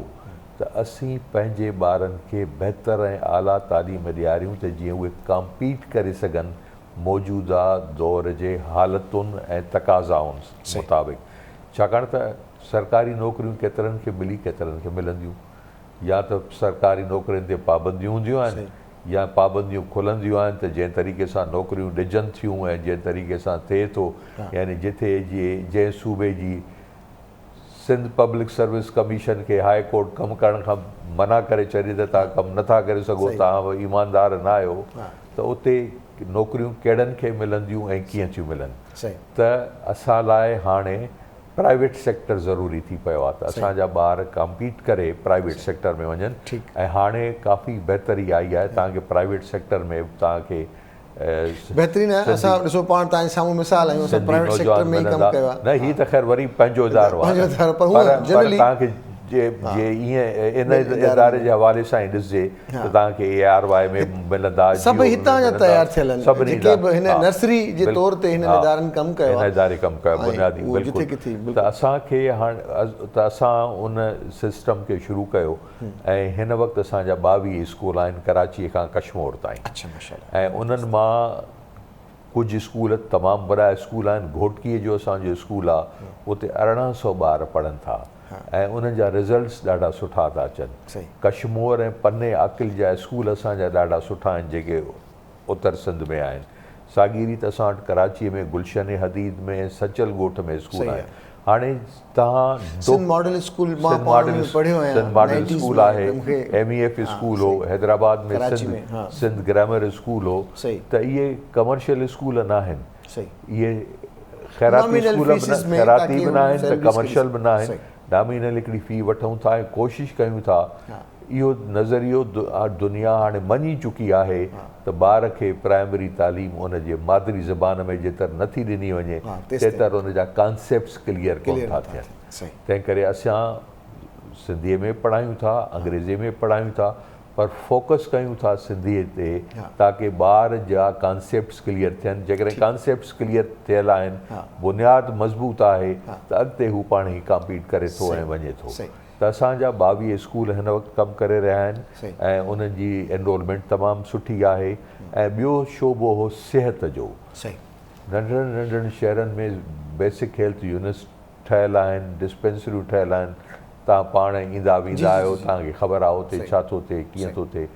त असीं पंहिंजे ॿारनि खे बहितर ऐं आला तालीम ॾियारियूं त जीअं उहे कम्पीट करे सघनि मौजूदा दौर जे हालतुनि ऐं तक़ाज़ाउनि मुताबिक़। छाकाणि त सरकारी नौकरियूं केतिरनि खे मिली, केतिरनि खे मिलंदियूं, या त सरकारी नौकरियुनि ते पाबंदियूं हूंदियूं आहिनि, या पाबंदियूं खुलंदियूं आहिनि त जंहिं तरीक़े सां नौकरियूं ॾिजनि थियूं ऐं जंहिं तरीक़े सां थिए थो, यानी जिथे जंहिं सूबे जी सिंध पब्लिक सर्विस कमीशन खे हाई कोर्ट कमु करण खां मना करे छॾे त तव्हां कमु नथा करे सघो, तव्हां ईमानदार न आहियो, त उते नौकरियूं कहिड़नि खे मिलंदियूं ऐं कीअं थियूं मिलनि। त असां लाइ हाणे प्राइवेट सेक्टर ज़रूरी थी पियो आहे, त असांजा ॿार कम्पीट करे प्राइवेट सेक्टर में वञनि, ऐं हाणे काफ़ी बहितरी आई आहे तव्हांखे प्राइवेट सेक्टर में तव्हांखे बहितरीन आहे। असां ॾिसो पाण तव्हांजे साम्हूं मिसाल आहियूं, असां प्राइवेट सेक्टर में ई कमु कयो आहे। न हीअ त ख़ैर वरी पंहिंजो इदारो आहे, पर तव्हांखे जे ईअं इन इदारे जे हवाले सां ई ॾिसिजे त तव्हांखे ARY में मिलंदा, सभु हितां जा तयारु थियल आहिनि, जेके बि हिन नर्सरी जे तौर ते हिन इदारनि कमु कयो आहे, हिन इदारे कमु कयो बुनियादी, बिल्कुलु। त असांखे हाणे त असां उन सिस्टम खे शुरू कयो, ऐं हिन वक़्तु असांजा 22 स्कूल आहिनि कराचीअ खां कश्मीर ताईं, ऐं उन्हनि मां कुझु स्कूल तमामु वॾा स्कूल आहिनि। घोटकीअ जो असांजो स्कूल आहे, उते 1800 ॿार पढ़नि था, ऐं उन्हनि जा रिज़ल्ट्स ॾाढा सुठा था अचनि। कश्मीर ऐं पन्ने आकिल जा स्कूल असांजा ॾाढा सुठा आहिनि जेके उत्तर सिंध में आहिनि। साॻीरी त असां वटि कराचीअ में गुलशन हदीद में सचल ॻोठ में स्कूल आहे। हाणे तव्हां सिंध मॉडल स्कूल आहे, MEF स्कूल हो हैदराबाद में, सिंध ग्रामर स्कूल हो, त इहे कमर्शियल स्कूल न आहिनि, इहे ख़ैराती स्कूल ख़ैराती बि न आहिनि त कमर्शियल बि न आहिनि। नॉमिनल हिकिड़ी फ़ी वठूं था ऐं कोशिशि कयूं था, इहो नज़रियो दुनिया हाणे मञी चुकी आहे त ॿार खे प्राइमरी तालीम उनजे मादरी ज़बान में जेतर नथी ॾिनी वञे तेतर उनजा कॉन्सेप्ट्स क्लियर कोन था थियनि। तंहिं करे असां सिंधीअ में पढ़ायूं था, अंग्रेज़ी में पढ़ायूं था, पर फोकस कयूं था सिंधीअ ते, ताकी ॿार जा कॉन्सेप्ट्स क्लियर थियनि। जेकॾहिं कॉन्सेप्ट्स क्लियर थियल आहिनि, बुनियादु मज़बूत आहे, त अॻिते हू पाण ई कॉम्पीट करे थो ऐं वञे थो। त असांजा 22 स्कूल हिन वक़्तु कमु करे रहिया आहिनि, ऐं उन्हनि जी एनरोलमेंट तमामु सुठी आहे। ऐं ॿियो शोबो हो सिहत जो। नंढड़नि नंढड़नि शहरनि में बेसिक हेल्थ यूनिट्स ठहियल आहिनि, डिस्पेंसरियूं ठहियल आहिनि, तव्हां पाण ईंदा वेंदा आहियो, तव्हांखे ख़बर आहे हुते छा थो थिए, कीअं थो थिए।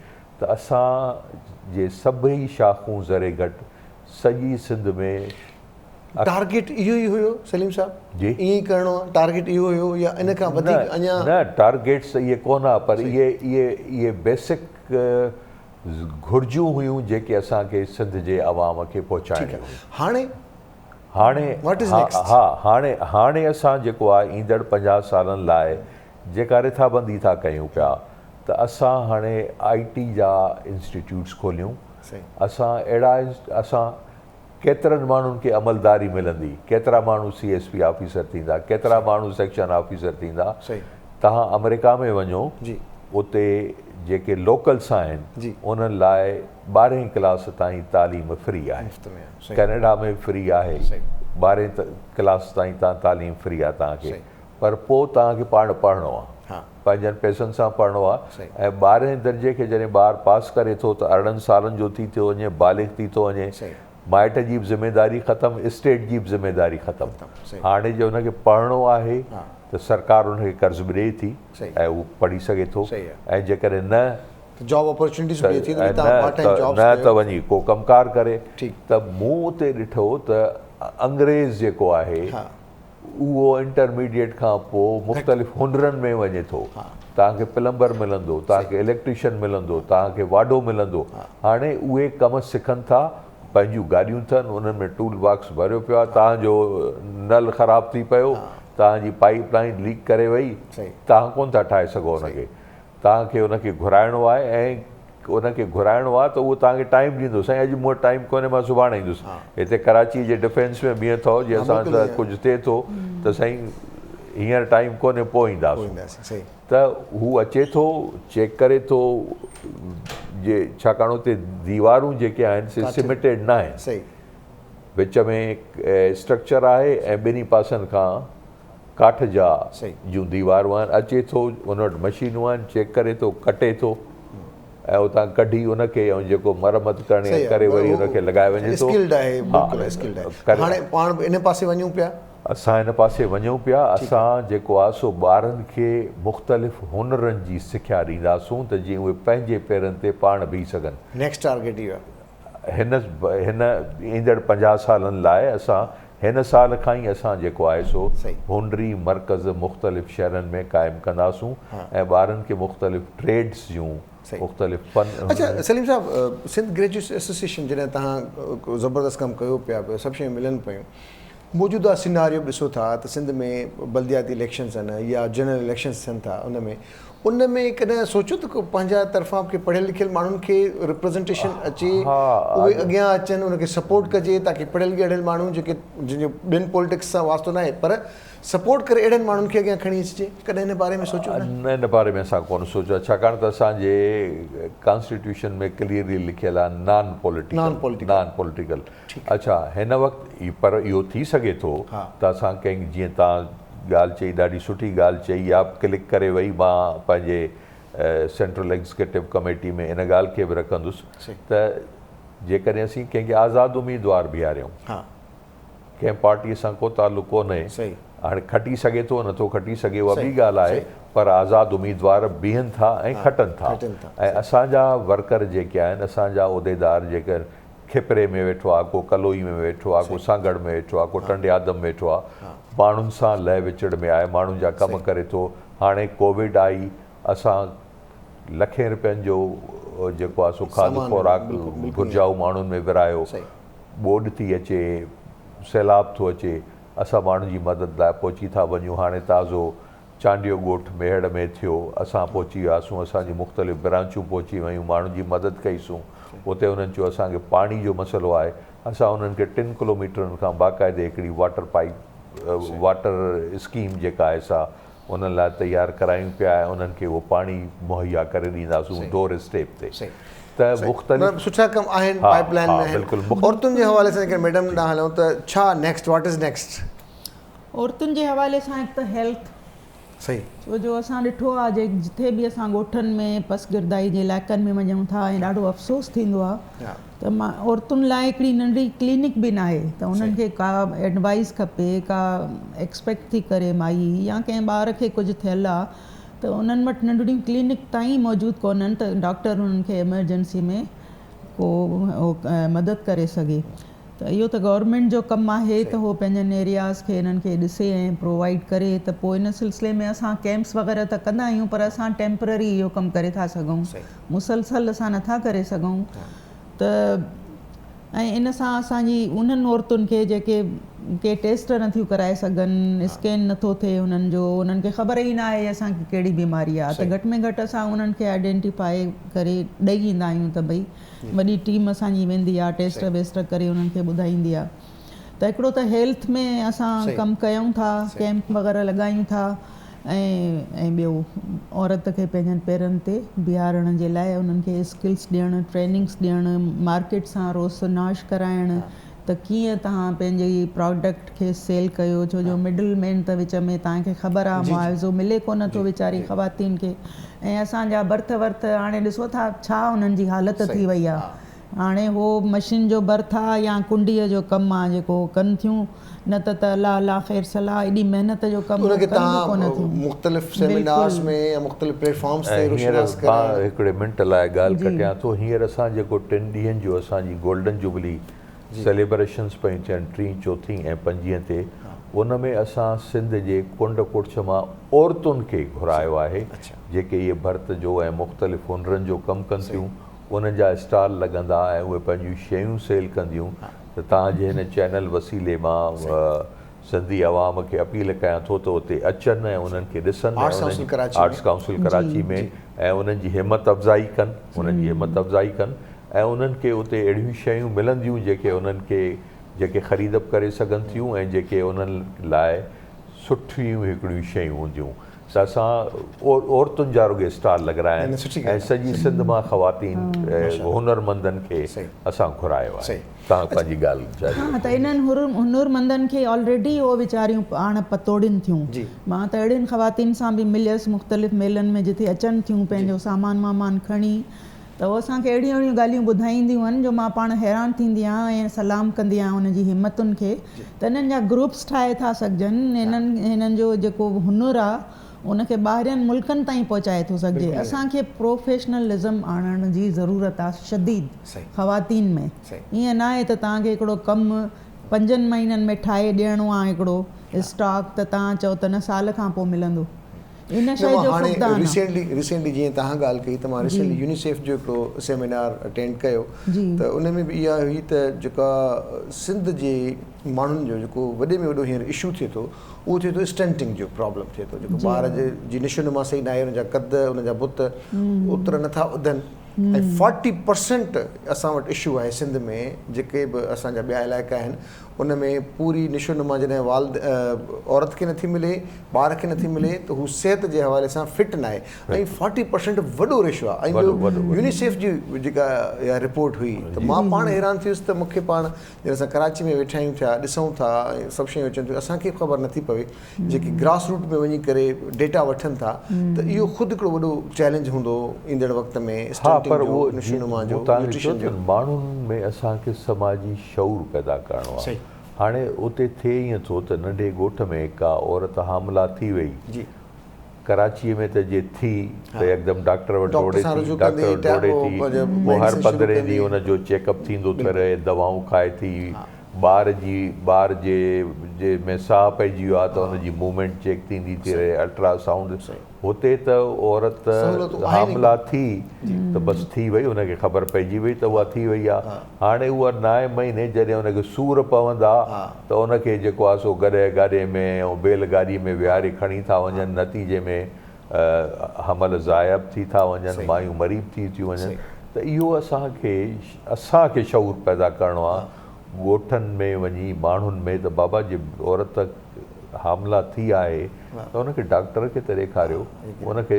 त असांजे सभई शाख़ूं ज़रे घटि सॼी सिंध में टारगेट इहो ई हुयो सलीम साहब जी, ईअं ई करिणो आहे, टारगेट इहो हुयो या इन खां वधीक अञा? न, टारगेट्स इहे कोन आहे, पर इहे बेसिक घुर्जूं हुयूं जेके असांखे सिंध जे अवाम खे पहुचाइणियूं। हाणे असां जेको आहे ईंदड़ 50 सालनि लाइ जेका रिथाबंदी था कयूं पिया, त असां हाणे IT जा इंस्टीट्यूट्स खोलियूं। असां केतिरनि माण्हुनि खे अमलदारी मिलंदी, केतिरा माण्हू CSP ऑफिसर थींदा, केतिरा माण्हू सेक्शन ऑफिसर थींदा। तव्हां अमेरिका में वञो, उते जेके लोकल्स आहिनि उन्हनि लाइ 12वीं क्लास ताईं तालीम फ्री आहे। कैनेडा में फ्री आहे, 12वीं क्लास ताईं तालीम फ्री आहे तव्हांखे, पर पोइ तव्हांखे पाण पढ़णो आहे, पंहिंजनि पैसनि सां पढ़णो आहे। ऐं 12हें दर्जे खे जॾहिं ॿारु पास करे थो त 18 सालनि जो थी थो वञे, बालिग़ थी थो वञे, माइट जी बि ज़िमेदारी ख़तमु, स्टेट जी बि ज़िमेदारी ख़तमु। हाणे जो हुनखे पढ़णो आहे त सरकार हुनखे कर्ज़ बि ॾिए थी ऐं उहो पढ़ी सघे थो। ऐं जेकॾहिं न जॉब अपॉर्चुनिटीज़ न त वञी को कमकार करे। त मूं उते ॾिठो त अंग्रेज़ जेको आहे उहो इंटरमीडिएट खां पोइ मुख़्तलिफ़ हुनरनि में वञे थो। तव्हांखे प्लम्बर मिलंदो, तव्हांखे इलेक्ट्रीशियन मिलंदो, तव्हांखे वाढो मिलंदो। हाणे उहे कम सिखनि था, पंहिंजूं गाॾियूं अथनि, उन्हनि में टूल बॉक्स भरियो पियो आहे, तव्हांजो नल ख़राबु थी पियो, तव्हांजी पाइप लाइन लीक करे वई, तव्हां कोन था ठाहे सघो हुनखे, तव्हांखे हुनखे घुराइणो आहे। ऐं उनखे घुराइणो आहे त उहो तव्हांखे टाइम ॾींदो, साईं अॼु मूं वटि टाइम कोन्हे, मां सुभाणे ईंदुसि। हिते कराची जे डिफेंस में बीह थो, जीअं असां सां कुझु थिए थो त साईं हींअर टाइम कोन्हे, पोइ ईंदासीं। त हू अचे थो, चेक करे थो, छाकाणि उते दीवारूं जेके आहिनि से सीमेंटेड न आहिनि, विच में स्ट्रक्चर आहे ऐं ॿिन्ही पासनि खां काठ जा जूं दीवारूं आहिनि। अचे थो, उन वटि मशीनूं आहिनि, चेक करे थो, कटे थो, ऐं उतां कढी उनखे ऐं जेको मरमत करणी करे वरी उनखे लॻाए वञे थो। हाणे पाण इन पासे वञूं पिया, असां हिन पासे वञूं पिया। असां जेको आहे सो ॿारनि खे मुख़्तलिफ़ हुनरनि जी सिख्या ॾींदासूं त जीअं उहे पंहिंजे पेरनि ते पाण बीह सघनि। नेक्स्ट टारगेट इहो आहे। हिन ईंदड़ 50 सालनि लाइ असां हिन साल खां ई असां जेको आहे सो हुनरी मर्कज़ मुख़्तलिफ़ शहरनि में क़ाइमु कंदासूं ऐं ॿारनि खे मुख़्तलिफ़ ट्रेड्स जूं मुख़्तलिफ़ फन। अच्छा सलीम साहब, सिंध ग्रेजुएट एसोसिएशन जॾहिं तव्हां ज़बरदस्त कमु कयो पिया सभु शयूं मिलनि पियूं, मौजूदा सिनारियो ॾिसो था त सिंध में बल्दियाती इलेक्शन्स आहिनि या जनरल इलेक्शन्स थियनि था, उन में कॾहिं सोचो त पंहिंजा तरफ़ां के पढ़ियल लिखियल माण्हुनि खे रिप्रेज़ेंटेशन अचे, उहे अॻियां अचनि, उनखे सपोर्ट कजे ताकी पढ़ियल ॻढ़ियल माण्हू जेके जंहिंजो ॿियनि पॉलिटिक्स सां वास्तो न आहे पर सपोर्ट करे अहिड़नि माण्हुनि खे अॻियां खणी अचिजे? कॾहिं हिन बारे में सोचो? न, हिन बारे में असां कोन सोचियो, छाकाणि त असांजे कॉन्स्टिट्यूशन में क्लियरली लिखियलु आहे नॉन पॉलिटिकल। अच्छा, हिन वक़्तु पर इहो थी सघे थो त असां कंहिं, जीअं तव्हां ॻाल्हि चई, ॾाढी सुठी ॻाल्हि चई, या क्लिक करे वई, मां पंहिंजे सेंट्रल एग्ज़ीक्यूटिव कमेटी में इन ॻाल्हि खे बि रखंदुसि त जेकॾहिं असीं कंहिंखे आज़ादु उम्मीदवार बीहारियूं, कंहिं पार्टीअ सां को तालुक़ु कोन्हे, हाणे खटी सघे थो नथो खटी सघे उहा ॿी ॻाल्हि आहे, पर आज़ादु उम्मीदवार बीहनि था ऐं खटनि था। ऐं असांजा वर्कर जेके आहिनि, असांजा उहिदेदार जेके खिपरे में वेठो आहे, को कलोई में वेठो आहे, को सांगड़ में वेठो आहे, को टंडियादम में वेठो आहे, माण्हुनि सां लह विचड़ में आहे, माण्हुनि जा कमु करे थो। हाणे कोविड आई, असां लखें रुपयनि जो जेको आहे सो खाधो खुराक घुर्जाऊ माण्हुनि में विरायो, ॿोॾि थी अचे, सैलाब थो अचे, असां माण्हुनि जी मदद लाइ पहुची था वञूं। हाणे ताज़ो चांडियो ॻोठ मेहड़ में थियो, असां पहुची वियासीं, असांजी मुख़्तलिफ़ ब्रांचूं पहुची वियूं, माण्हुनि जी मदद कईसूं। उते उन्हनि चयो असांखे पाणी जो मसइलो आहे, असां उन्हनि खे 3 किलोमीटरनि खां बाक़ाइदे हिकिड़ी वाटर स्कीम जेका आहे सा उन्हनि लाइ तयारु करायूं पिया ऐं उन्हनि खे उहो पाणी मुहैया करे ॾींदासूं डोर स्टेप ते। त मुख़्तलिफ़ सुठा कम आहिनि पाइपलाइन में। बिल्कुलु। औरतुनि जे हवाले सां मैडम ॾांहुं हलूं त छा नेक्स्ट, व्हाट इज़ नेक्स्ट? औरतुनि जे हवाले सां हिकु त हेल्थ, सही, छो जो असां ॾिठो आहे जिथे बि असां ॻोठनि में पसगिरदाई जे इलाइक़नि में वञूं था, ऐं ॾाढो अफ़सोस थींदो आहे त औरतुनि लाइ हिकिड़ी नंढी क्लिनिक बि न आहे, त उन्हनि खे का एडवाइस खपे, का एक्सपेक्ट थी करे माई या कंहिं ॿार खे कुझु थियल आहे त उन्हनि वटि नंढड़ियूं क्लिनिक ताईं मौजूदु कोन्हनि त डॉक्टर उन्हनि खे एमरजेंसी में को मदद करे सघे। त इहो त गवर्नमेंट जो कमु आहे त उहो पंहिंजनि एरियाज़ खे इन्हनि खे ॾिसे ऐं प्रोवाइड करे। त पोइ इन सिलसिले में असां कैंप्स वग़ैरह त कंदा आहियूं, पर असां टेम्पररी इहो कमु करे था सघूं, मुसलसल असां नथा करे सघूं। त ऐं इन सां असांजी उन्हनि औरतुनि खे जेके के टेस्ट नथियूं कराए सघनि, स्कैन नथो थिए उन्हनि जो, उन्हनि खे ख़बर ई न आहे असांखे कहिड़ी बीमारी आहे, त घटि में घटि असां उन्हनि खे आइडेंटिफाई करे ॾेई ईंदा आहियूं त भई वॾी टीम असांजी वेंदी आहे, टेस्ट वेस्ट करे उन्हनि खे ॿुधाईंदी आहे। त हिकिड़ो त हेल्थ में असां कमु कयूं था, कैंप वग़ैरह लॻायूं था, ऐं ॿियो औरत खे पंहिंजनि पेरनि ते बीहारण जे लाइ उन्हनि खे स्किल्स ॾियणु, ट्रेनिंग्स ॾियणु, मार्केट सां रोसनाश कराइणु त कीअं तव्हां पंहिंजे प्रोडक्ट खे सेल कयो, छो जो मिडल मैन त विच में तव्हांखे ख़बर आहे मुआवज़ो मिले कोन थो वीचारी ख़वातीन खे, ऐं असांजा बर्थ वर्थ हाणे ॾिसो था छा उन्हनि जी हालति थी वई आहे। हाणे उहो मशीन जो बर्थ आहे या कुंडीअ जो कमु आहे जेको कनि थियूं, न त अलाह अलाह ख़ैर सलाह एॾी महिनत जो कमु कोन थियूं। मुख़्तलिफ़ सेमिनार्स में या मुख़्तलिफ़ प्लेटफॉर्म्स ते रोशनास करणु। हिकिड़े मिंट लाइ ॻाल्हि कटियां थो, हींअर असां जेको 3 ॾींहंनि जो असांजी गोल्डन जुबली सेलिब्रेशन्स पियूं थियनि 3, 4 ऐं 5 ते, उन में असां सिंध जे कुंड कुड़छ मां औरतुनि खे घुरायो आहे जेके इहे भर्त जो ऐं मुख़्तलिफ़ हुनरनि जो कमु कनि थियूं, उन्हनि जा स्टॉल लॻंदा ऐं उहे पंहिंजियूं शयूं सेल कंदियूं। त तव्हांजे हिन चैनल वसीले मां सिंधी अवाम खे अपील कयां थो त उते अचनि ऐं उन्हनि खे ॾिसनि, आर्ट्स काउंसिल कराची में, ऐं उन्हनि जी हिमत अफ़ज़ाई कनि, ऐं उन्हनि खे उते अहिड़ियूं शयूं मिलंदियूं जेके उन्हनि खे जेके ख़रीदब करे सघनि थियूं ऐं जेके उन्हनि लाइ सुठियूं हिकिड़ियूं शयूं हूंदियूं। त असां औरतुनि जा रुॻे स्टॉल लॻाया आहिनि ऐं सॼी सिंध मां ख़वातीन हुनरमंदनि खे असां घुरायो आहे। तव्हां पंहिंजी ॻाल्हि जारी। हा, त इन्हनि हुनरमंदनि खे ऑलरेडी उहो वीचारियूं पाण पतोड़िन थियूं। मां त अहिड़ियुनि ख़वातीन सां बि मिलियसि मुख़्तलिफ़ मेलनि में जिथे अचनि थियूं पंहिंजो सामान वामान खणी त उहो असांखे अहिड़ियूं अहिड़ियूं ॻाल्हियूं ॿुधाईंदियूं आहिनि जो मां पाण हैरान थींदी आहियां ऐं सलाम कंदी आहियां उनजी हिमतुनि खे त इन्हनि जा ग्रुप्स ठाहे था सघजनि, हिननि जो जेको हुनुरु आहे उनखे ॿाहिरियनि मुल्कनि ताईं पहुचाए थो सघिजे। असांखे प्रोफेशनलिज़म आणण जी ज़रूरत आहे शदीद ख़वातीन में। ईअं न आहे त तव्हांखे हिकिड़ो कमु 5 महीननि में ठाहे ॾियणो आहे हिकिड़ो स्टॉक त तव्हां चओ त न साल खां पोइ मिलंदो। इन शइ जो रिसेंटली जीअं तव्हां ॻाल्हि कई त मां रिसेंटली यूनिसेफ जो हिकिड़ो सेमिनार अटेंड कयो त उन में बि इहा हुई त जेका सिंध जे माण्हुनि जो जेको वॾे में वॾो हींअर इशू थिए थो उहो थिए थो स्टंटिंग जो प्रॉब्लम थिए थो। जेको ॿार जी निशुनुमा सही न आहे, उनजा कद उनजा बुत ओतिरा नथा उधनि ऐं 40% असां वटि इशू आहे सिंध में। जेके बि असांजा ॿिया इलाइक़ा आहिनि उन में पूरी निशुनुमा जॾहिं औरत खे नथी मिले, ॿार खे नथी मिले त हू सिहत जे हवाले सां फिट न आहे ऐं 40% वॾो रेशो आहे। ऐं यूनिसेफ जी जेका इहा रिपोर्ट हुई त मां पाण हैरान थियुसि त मूंखे पाण जॾहिं असां कराची में वेठा आहियूं थिया ॾिसूं था ऐं सभु शयूं अचनि थियूं, असांखे ख़बर नथी पवे जेकी ग्रास रूट में वञी करे डेटा वठनि था त इहो ख़ुदि हिकिड़ो वॾो चैलेंज हूंदो ईंदड़ वक़्त में। माण्हुनि में असांखे समाजी शऊर पैदा करिणो आहे। हाणे उते थिए ईअं थो त नंढे ॻोठ में का औरत हामला थी वई, कराचीअ में त जे थी त हिकदमि डॉक्टर वटि दौड़े थी, पोइ हर 15 ॾींहं हुनजो चेकअप थींदो थो रहे, दवाऊं खाए थी। ॿार जे में साह पइजी वियो आहे त हुनजी मूवमेंट चेक थींदी थी रहे, अल्ट्रासाउंड। हुते त औरत हामला थी त बसि थी वई, हुनखे ख़बर पइजी वई त उहा थी वई आहे। हाणे उहा 9 महीने जॾहिं हुनखे सूर पवंदा त हुनखे जेको आहे सो गॾे गाॾे में ऐं बैलगाॾीअ में विहारे खणी था वञनि, नतीजे में हमल ज़ाइब थी था वञनि, मायूं मरीब थी थियूं वञनि। त इहो असांखे शऊर पैदा करिणो आहे ॻोठनि में वञी माण्हुनि में त बाबा जी औरत हामला थी आहे त हुनखे डॉक्टर खे त ॾेखारियो, हुनखे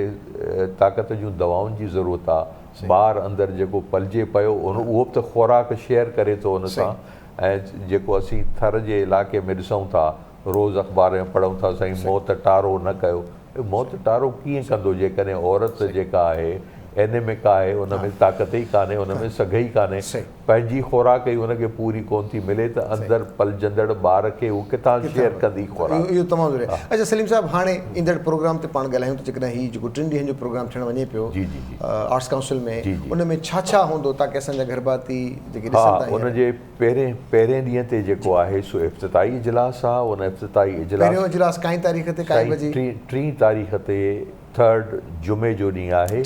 ताक़त जूं दवाउनि जी ज़रूरत आहे। ॿारु अंदरि जेको पलिजे पियो उहो बि त खुराक शेयर करे थो हुन सां। ऐं जेको असीं थर जे इलाइक़े में ॾिसूं था, रोज़ अख़बार में पढ़ूं था साईं मौत टारो न कयो। मौत टारो कीअं कंदो जेकॾहिं औरत जेका आहे एनेमिक आहे, उन में ताक़त ई कान्हे, उन में सघ ई कान्हे, पंहिंजी खुराक ई हुनखे पूरी कोन थी मिले त अंदरि पलजंदड़ ॿार खे हू किथां शेयर कंदी खुराक। इहो तमामु ज़रूरी आहे। अच्छा सलीम साहिबु, हाणे ईंदड़ प्रोग्राम ते पाण ॻाल्हायूं त जेकॾहिं हीउ जेको 3 ॾींहंनि जो प्रोग्राम थियणु वञे पियो आर्ट्स काउंसिल में, उन में छा हुंदो ताकि असांजा घरभाती जेके ॾिसनि था? उनजे पहिरें ॾींहं ते जेको आहे सो इफ़्तिताही इजलास आहे। उन इफ़्तिताही पहिरियों इजलास काई तारीख़ ते, काई बजे? 3 तारीख़ ते 3 जुमे जो ॾींहुं आहे,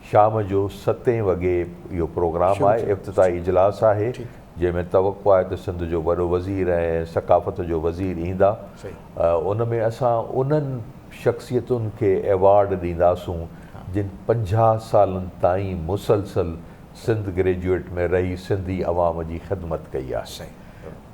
शाम जो 7 वॻे इहो प्रोग्राम आहे, इफ़्तिताही इजलास आहे, जंहिंमें तवक़ो आहे त सिंध जो वॾो वज़ीर ऐं सक़ाफ़त जो वज़ीर ईंदा। उन में असां उन्हनि शख़्सियतुनि खे एवॉर्ड ॾींदासूं जिन 50 सालनि ताईं मुसलसल सिंध ग्रेजुएट में रही सिंधी अवाम जी ख़िदमत कई आहे।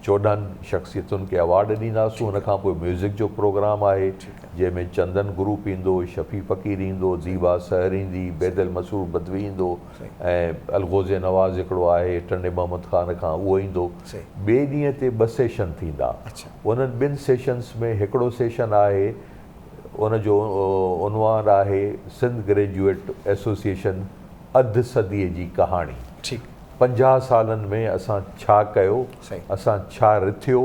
14 शख़्सियतुनि खे अवॉर्ड ॾींदासूं। उनखां पोइ म्यूज़िक जो प्रोग्राम आहे जंहिंमें चंदन ग्रुप ईंदो, शफ़ी फ़क़ीर ईंदो, दीवा सहर ईंदी, बैदल मसूर बदवी ईंदो ऐं अलगोज़ नवाज़ हिकिड़ो आहे टंडे मोहम्मद ख़ान खां, उहो ईंदो। ॿिए ॾींहं ते 2 सेशन थींदा। उन्हनि 2 सेशन्स में हिकिड़ो सेशन आहे, उनजो उनवान आहे सिंध ग्रेजुएट एसोसिएशन अधु सदीअ जी कहाणी। 50 सालनि में असां छा कयो, असां छा रिथियो,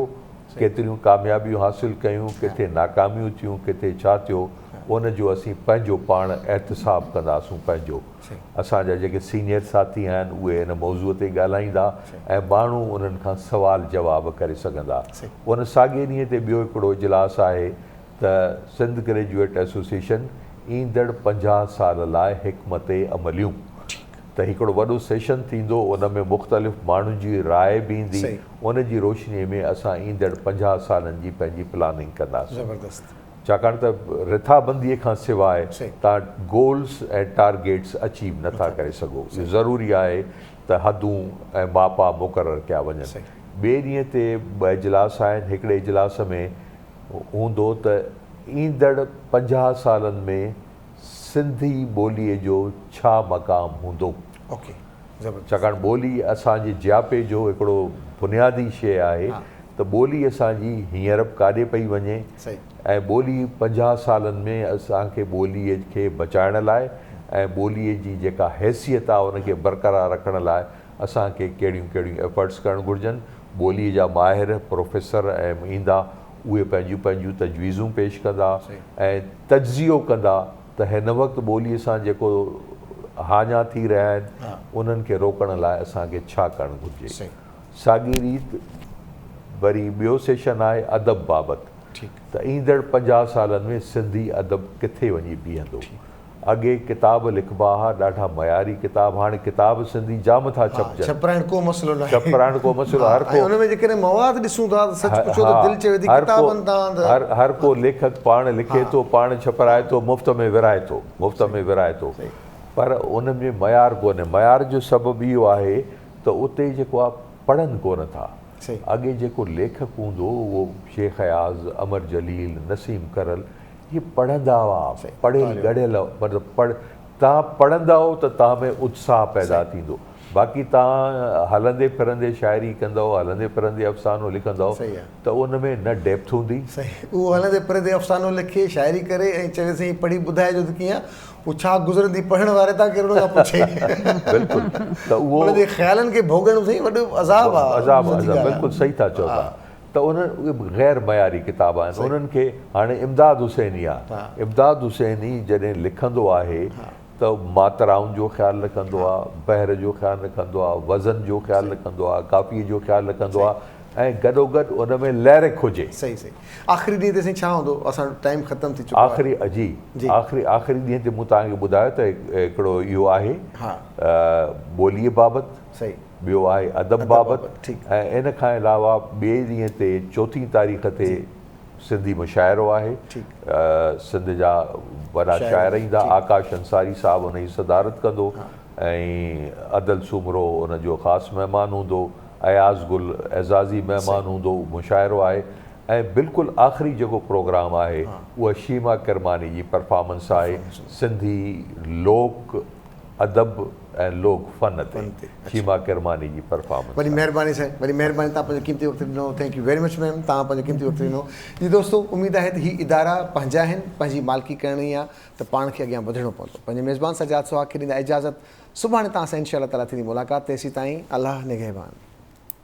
केतिरियूं कामयाबियूं हासिलु कयूं, किथे नाकामियूं थियूं, किथे छा थियो, उनजो असीं पंहिंजो पाण एहतिसाब कंदासूं पंहिंजो। असांजा जेके सीनियर साथी आहिनि उहे इन मौज़ूअ ते ॻाल्हाईंदा ऐं माण्हू उन्हनि खां सवाल जवाब करे सघंदा। उन साॻिए ॾींहं ते ॿियो हिकिड़ो इजलास आहे त सिंध ग्रेजुएट एसोसिएशन ईंदड़ 50 साल लाइ हिकमत अमलियूं। त हिकिड़ो वॾो सेशन थींदो, उन में मुख़्तलिफ़ माण्हुनि जी राय बि ईंदी। उन जी रोशनीअ में असां ईंदड़ 50 सालनि जी पंहिंजी प्लानिंग कंदासीं। छाकाणि त रिथाबंदीअ खां सवाइ तव्हां गोल्स ऐं टारगेट्स अचीव नथा करे सघो। ज़रूरी आहे त हदूं ऐं मापा मुक़ररु कया वञनि। ॿिए ॾींहं ते 2 इजलास आहिनि। हिकिड़े इजलास में हूंदो त ईंदड़ 50 सालनि में सिंधी ॿोलीअ जो छा मक़ाम हूंदो। छाकाणि ॿोली असांजे जियापे जो हिकिड़ो बुनियादी शइ आहे त ॿोली असांजी हींअर बि काॾे पई वञे ऐं ॿोली 50 सालनि में असांखे ॿोलीअ खे बचाइण लाइ ऐं ॿोलीअ जी जेका हैसियत आहे उनखे बरक़रार रखण लाइ असांखे कहिड़ियूं कहिड़ियूं एफर्ट्स करणु घुरिजनि। ॿोलीअ जा माहिर प्रोफेसर ऐं ईंदा, उहे पंहिंजूं पंहिंजूं तजवीज़ूं पेश कंदा ऐं तजियो कंदा त हिन वक़्तु ॿोलीअ सां जेको हाञा थी रहिया आहिनि उन्हनि खे रोकण लाइ असांखे छा करणु घुरिजे। साॻी रीति वरी ॿियो सेशन आहे अदब बाबति, त ईंदड़ 50 सालनि में सिंधी अदब किथे वञी बीहंदो। अॻे किताब लिखबा हुआ, ॾाढा मयारी किताब, हाणे किताब सिंधी जाम था छपजनि, छपराइण को मसलो न, छपराइण को मसलो, हर को उन में जेकॾहिं मवाद ॾिसूं था त सच पुछो त दिलि चवे थी किताबनि तां हर को लेखक पाण लिखे थो, पाण छपराए थो, मुफ़्त में विराए थो, मुफ़्त में विराए थो, पर उन में मयार कोन्हे। मयार जो सबबु इहो आहे त उते जेको आहे पढ़नि कोन था। अॻे जेको लेखक हूंदो उहो शेख अयाज़, अमर जलील, नसीम करल, इहे पढ़ंदा हुआ, पढ़ियल ॻढ़ियल, मतिलबु तव्हां पढ़ंदा हो त तव्हां में उत्साह पैदा थींदो। बाक़ी तव्हां हलंदे फिरंदे शाइरी कंदव, हलंदे फिरंदे अफ़सानो लिखंदव त उन में न डेप्थ हूंदी। उहो हलंदे फिरंदे अफ़सानो लिखे शाइरी करे ऐं चवे साईं पढ़ी ॿुधाइजो त कीअं उहो छा गुज़रंदी पढ़ण वारे तां कहिड़ो था पुछे। बिल्कुलु, त उहो उनजे ख़्यालनि खे भोगणु साईं वॾो अज़ाब आहे। अज़ाब, बिल्कुलु सही था चओ था। त उहे गैर मयारी किताब आहिनि। उन्हनि खे हाणे इमदाद हुसैनी आहे, इमदाद हुसैनी जॾहिं लिखंदो आहे त मात्राउनि जो ख़्यालु रखंदो आहे, बहर जो ख़्यालु रखंदो आहे, वज़न जो ख़्यालु रखंदो आहे, काफ़ीअ जो ख़्यालु रखंदो आहे ऐं गॾोगॾु उन में लैरिक हुजे। सही सही। आख़िरी ॾींहं ते साईं छा हूंदो? असांजो टाइम ख़तमु थी चुको आहे। आख़िरी ॾींहं ते मूं तव्हांखे ॿुधायो त हिकिड़ो इहो आहे ॿोलीअ बाबति, सही, ॿियो आहे अदब बाबति, ऐं इन खां अलावा ॿिए ॾींहं ते 4 तारीख़ ते सिंधी मुशाइरो आहे। सिंध जा वॾा शाइर ईंदा, आकाश अंसारी साहिबु उन जी सदारत कंदो ऐं अदल सूमरो उनजो ख़ासि महिमान हूंदो, अयाज़ गुल एज़ाज़ी महिमान हूंदो, मुशाइरो आहे। ऐं बिल्कुलु आख़िरी जेको प्रोग्राम आहे उहा शीमा किरमानी जी परफॉर्मेंस आहे, सिंधी लोक अदब ऐं लोक फ़न ते शीमा किरमानी जी परफॉर्मेंस। वॾी महिरबानी साईं, वॾी महिरबानी, तव्हां पंहिंजो क़ीमती वक़्तु ॾिनो। Thank U very much ma'am, तव्हां पंहिंजो क़ीमती वक़्तु ॾिनो। जी दोस्तों, उमेदु आहे त हीअ इदारा पंहिंजा आहिनि, पंहिंजी मालिकी करणी आहे त पाण खे अॻियां वधिणो पवंदो। पंहिंजे मेज़बान सजाद सुहाग खे ॾींदा इजाज़त। सुभाणे तव्हां सां इंशाअल्लाह ताला थींदी मुलाक़ात। तेसीं ताईं अल्लाह निगहबान।